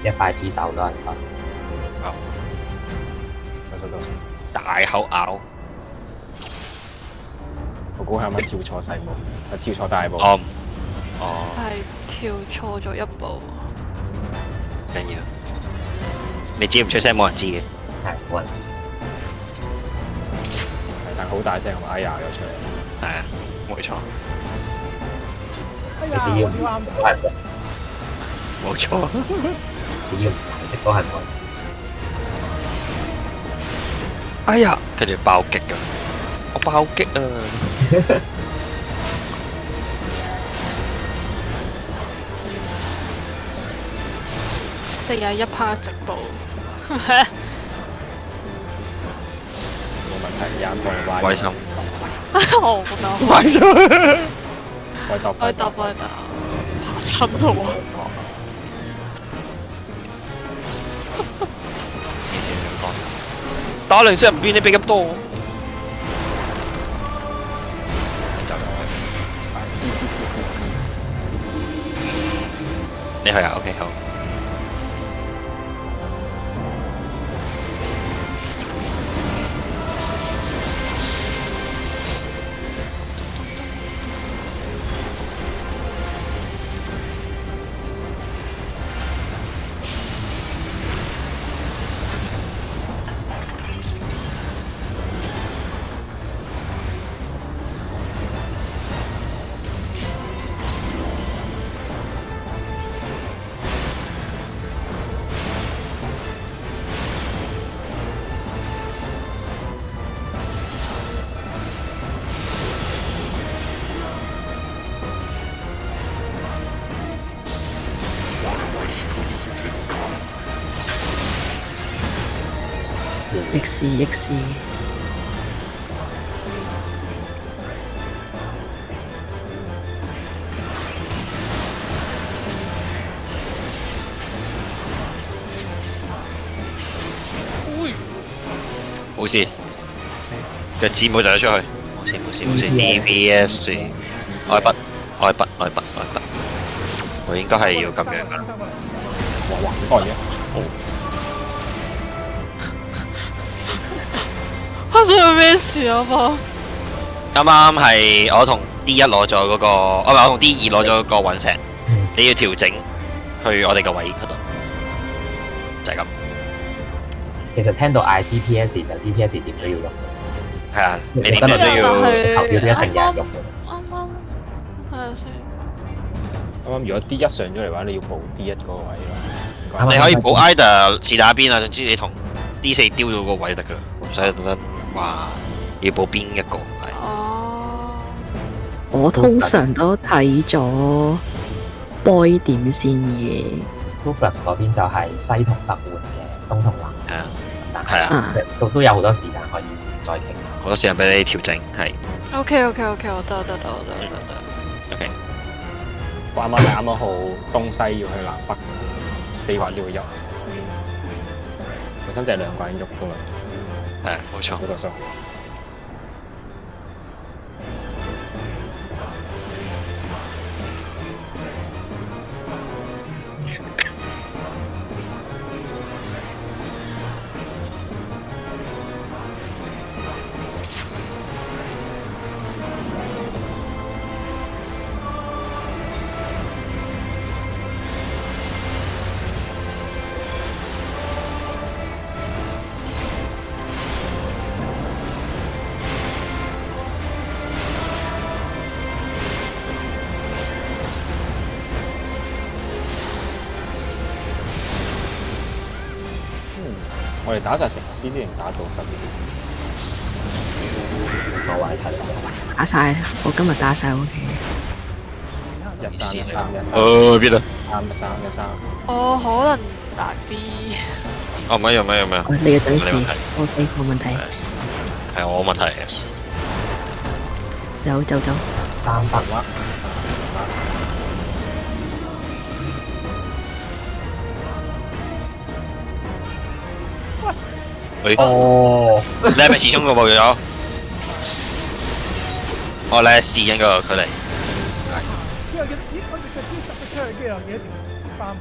一塊 P 手都係分。大口咬。我估係咪跳錯細步？跳錯大步。哦。係跳錯咗一步。緊要。你知唔出聲冇人知嘅。係冇人。係，但好大聲，哎呀咗出嚟。係啊，冇錯。哎呀，只要我都係冇，冇錯。只要顏色都係冇。哎呀，跟住爆擊㗎，我爆擊啊！41%直播，冇問題，眼望歪。開心。我覺得壞咗。開揼，嚇親到我。打兩聲唔變你俾咁多。你去啊 ？OK 好。逆視逆視，冇事，腳趾冇就咗出去，冇事。DPS，愛筆，我應該係要咁樣噶啦。哇，多嘢。發生咗咩事啊？噃，啱啱係我同 D1攞咗嗰個，唔係我同 D2攞咗個隕石，你要調整去我哋個位嗰度，就係咁。其實聽到嗌 DPS 就 DPS 點都要用。係啊，你點今日都要。投票都一定有人用。啱啱睇下先。啱啱如果 D1上咗嚟嘅話，你要報 D1嗰個位咯。你可以補 either 是打邊啊，總之你同 D4丟到個位得噶，唔使特登話要補邊一個。哦。我通常都睇咗 boy 點先嘅。Plus 嗰邊就係西同北換嘅，東同南。係啊。都有好多時間可以再傾。好多時間俾你調整，係。OK，我得。OK。我啱啱好東西要去南北，4環都會入。本身就係2個人喐噶嘛。係，冇錯。我哋打晒成日 CD 定打到12點？冇所謂睇你。打晒，我今日打晒 OK。13邊啊？ 13。我可能難啲。哦，唔係有咩？你嘅準時 OK 冇問題。係我問題。走。 3分啦。喂，哦，你係咪始終個冇咗？我咧試緊個距離。因為咦，我哋隻招突咗出去，跟住又幾多條花門。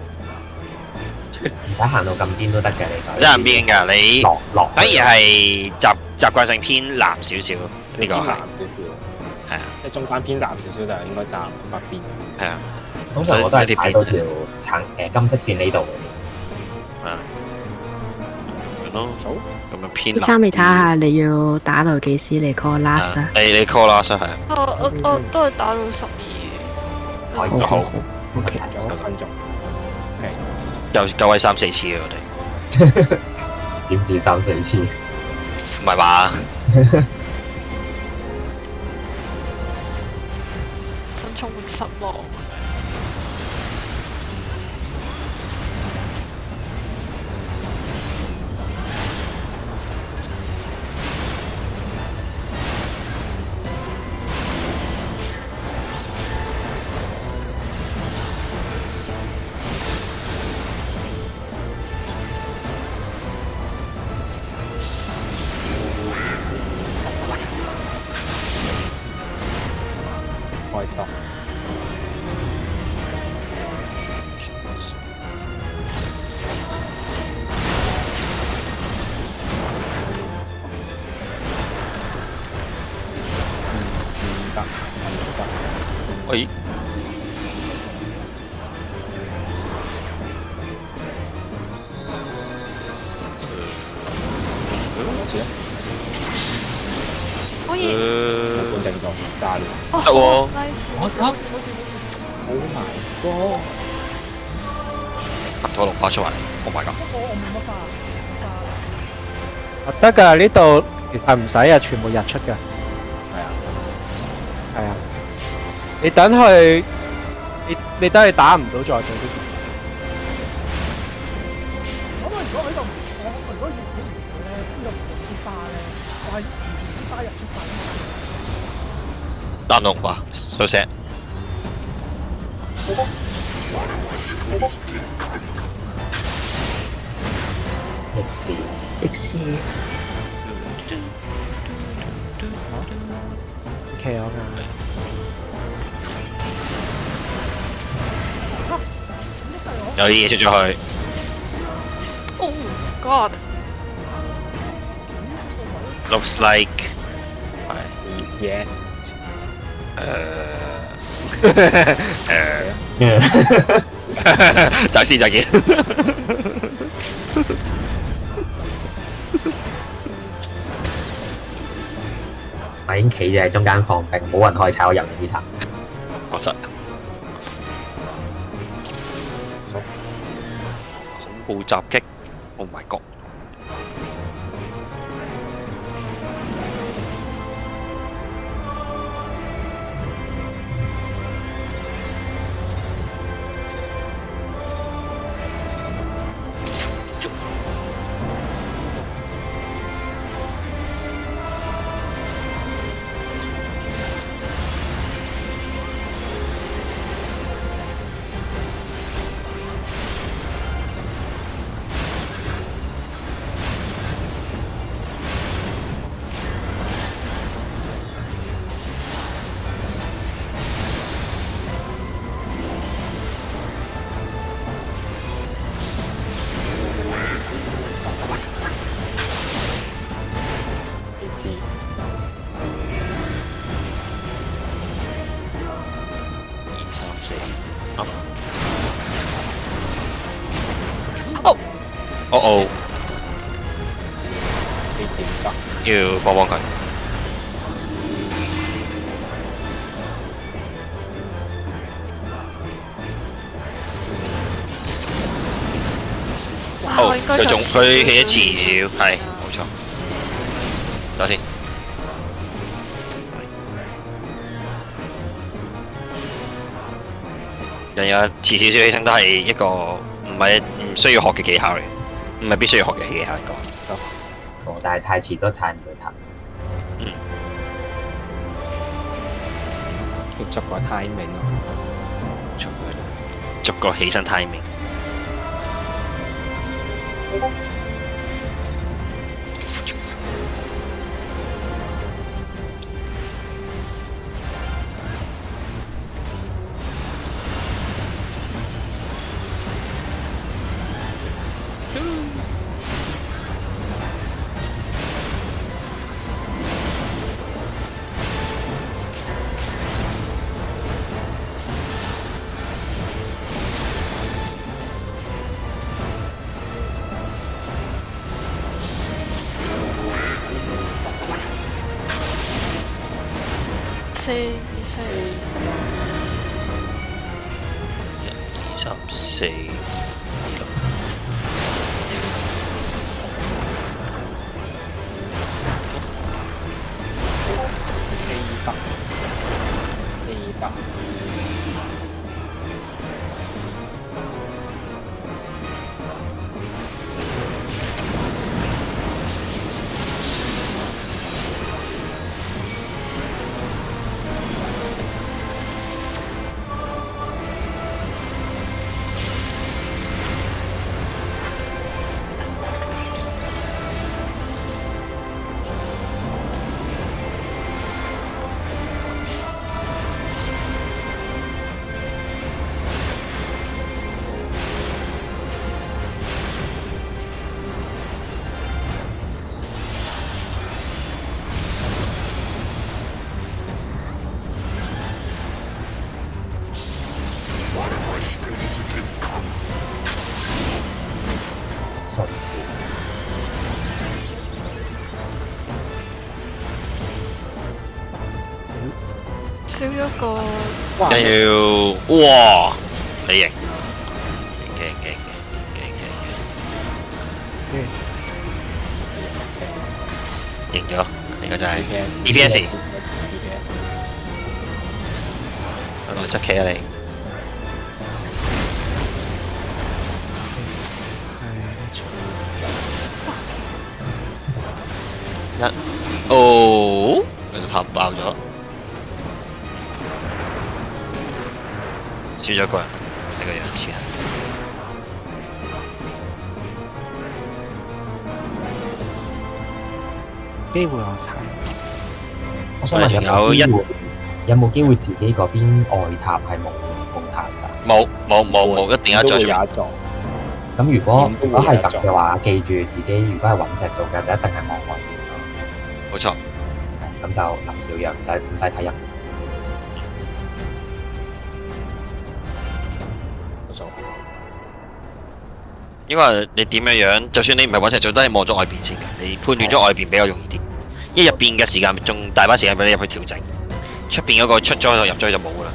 唔使行到咁邊都得嘅，你一人邊㗎？你落反而係習慣性偏南少少，呢個係少少，係啊，即係中間偏南少少就應該站北邊。係啊，通常我都係踩到條金色線呢度嘅。咯，好咁樣偏南。三你睇下你要打到幾時嚟 call last 啊？你 call last 係啊。我都係打到12。好 OK。仲有10分鐘。OK。又夠位3、4次嘅我哋。點止3、4次？唔係嘛？真充滿失望。開檔。喂。可以。半定咗，10得喎。 nice。Oh my god！拍拖綠花出嚟 ，Oh my god！我冇乜花。得㗎，呢度其實唔使啊，全部日出㗎。係啊。你等佢，你等佢打唔到再做呢件。咁啊，如果喺度，我如果要幾條水咧，邊度唔知花咧，我係花日出發啊嘛。單綠花，so sad。逆時。OK 我啱。有啲嘢出咗去。Oh God！ Looks like 係 Yes。走先再見。我已經企咗喺中間放兵，冇人可以踩我入面呢塔。確實。恐怖襲擊 ！Oh my god！哦，要幫佢。哦，應該佢仲再佢起咗遲少，係冇錯。等先。人有遲少少起身都係一個唔需要學嘅技巧嚟，唔係必須要學嘅技巧嚟講。哦，但係太遲都太唔對頭。嗯。要捉個 timing 咯，逐個起身 timing。4、4、1、2、3、4。少咗個。哇！你贏，贏咗，呢個就係 DPS。我執企啊你。哦，佢個塔爆咗。少咗一個人，你個樣似係。機會我猜。我想問有冇機會自己嗰邊外塔係冇塔㗎？冇，一定要再做。咁如果係咁嘅話，記住自己如果係揾石做嘅，就一定係望外邊咯。冇錯。咁就林少陽唔使睇入面。應該係你點樣，就算你唔係揾石做，都係望咗外邊先嘅。你判斷咗外邊比較容易啲，因為入邊嘅時間仲大把時間俾你入去調整，出邊嗰個出咗入咗就冇㗎啦。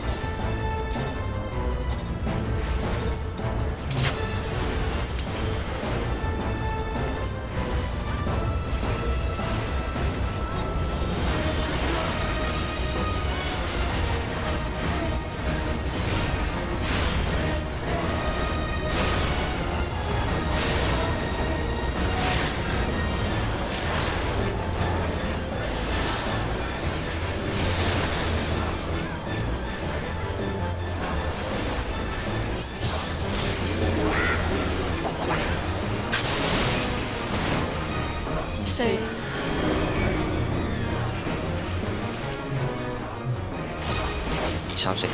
4、2、3、4。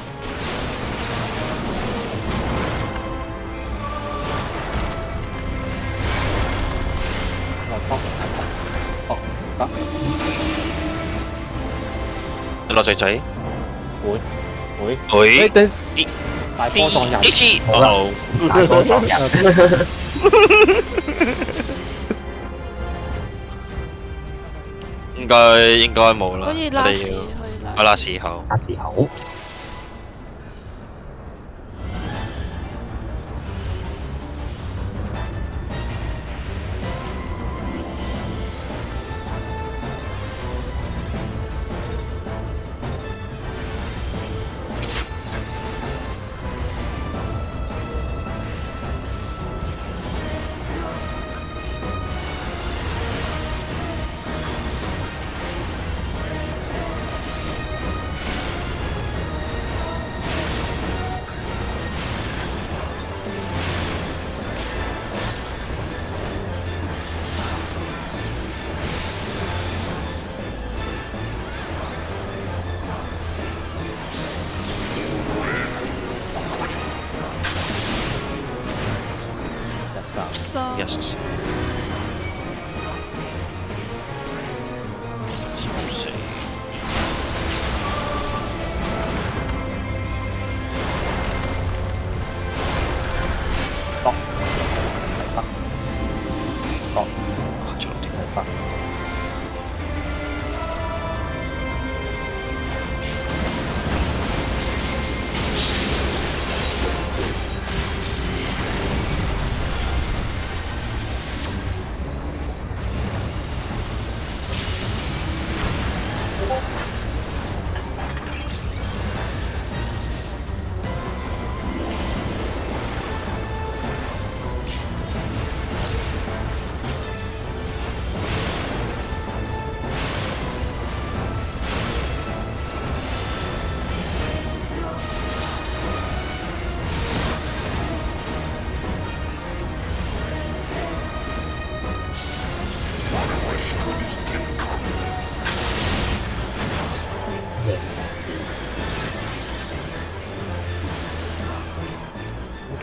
落仔仔。會。等大波撞人。呢次哦，大波撞人。應該冇啦。可以拉屎，我拉屎好。拉屎好。Yes。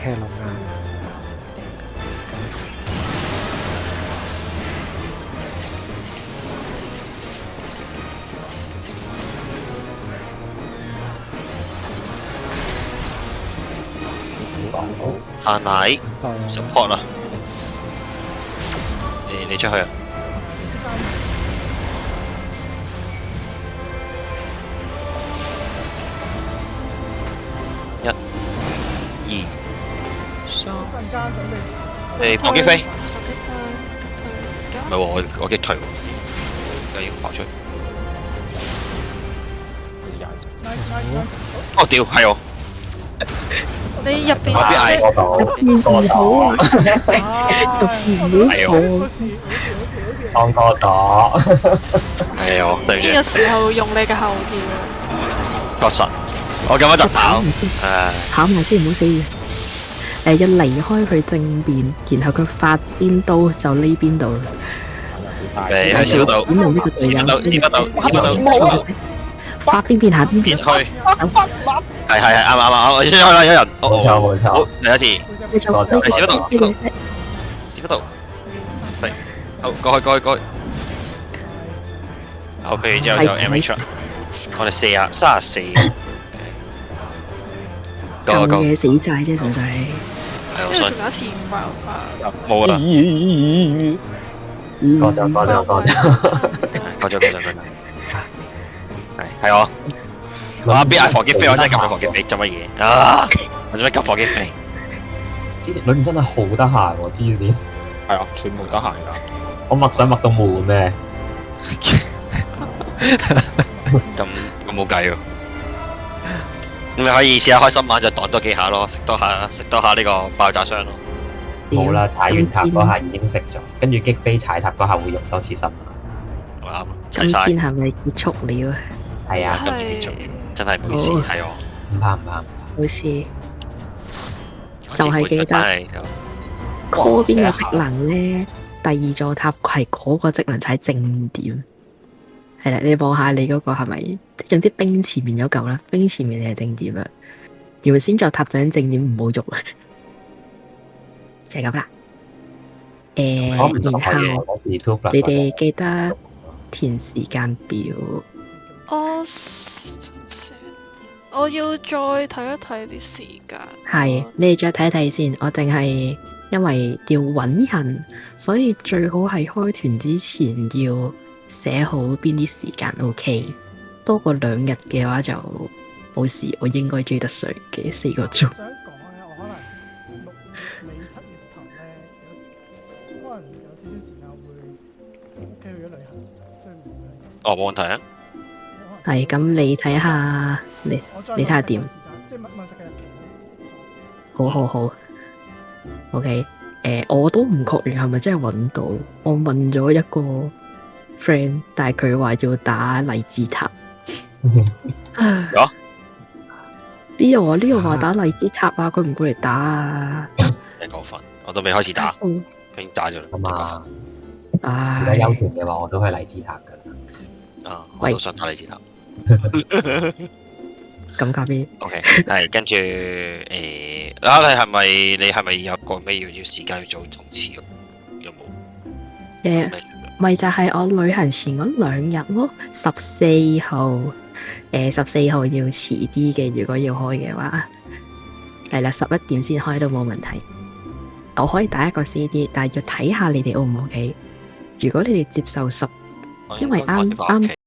แค่ลงงาน 炭奶 support 啊！你出去啊！1、2、3。放擊飛。唔係喎，我擊退喎，又要跑出。哦屌，係我。你入邊我邊嗌多咗，係我裝多咗，係我對唔住。呢個時候用你嘅後跳。確實，我咁樣就跑。跑埋先，唔好死。一離開佢正邊，然後佢發邊刀就呢邊度。去小島，點用呢個隊友？點不到，發邊邊下邊邊。係啱，有人。冇錯，好，嚟一次。係小島，係，好，過去。好，佢之後就 MH 啦。我哋34。舊嘢死晒啫，純粹。係好衰。跟住仲有一次冇啦。過咗。係我。我邊嗌防擊飛，我真係撳咗防擊飛，做乜嘢啊？我做咩撳防擊飛？之前裏面真係好得閒喎，黐線。係啊，全部得閒㗎。我默想默到悶咩？咁冇計喎。咁你可以試下開心晚再擋多幾下咯，食多下呢個爆炸傷咯。冇啦，踩完塔嗰下已經食咗，跟住擊飛踩塔嗰下會用多次心。啱，今天係咪結束了？係啊，今天結束，真係唔好意思，係我。唔怕。冇事，就係記得 call 邊個職能咧？第二座塔係嗰個職能踩正點。係啦，你望下你嗰個係咪？即係總之冰前面有嚿啦，冰前面係正點啦。如果先座塔就喺正點，唔好喐啦。就係咁啦。然後你哋記得填時間表。我要再睇一睇啲時間。係，你哋再睇睇先。我淨係因為要揾人，所以最好係開團之前要寫好邊啲時間 OK。多過2日嘅話就冇事，我應該追得上嘅4個鐘。想講咧，我可能6、7月頭咧，可能有少少時間會屋企去咗旅行，所以唔會。冇問題啊。係，咁你睇下，你睇下點？即係問實嘅日期。好。OK，我都唔確認係咪真係揾到。我問咗一個 friend， 但係佢話要打荔枝塔。呢個話打荔枝塔啊，佢唔過嚟打啊。真過分，我都未開始打，佢已經打咗啦。咁啊，唉，如果有團嘅話，我都去荔枝塔噶啦。我都想打荔枝塔。咁加邊 OK，係跟住你係咪有個咩要時間要做同詞有冇？咪就係我旅行前嗰2日咯，14號，14號要遲啲嘅，如果要開嘅話，係啦，11點先開都冇問題。我可以打一個 CD， 但係要睇下你哋 O 唔 OK。如果你哋接受因為啱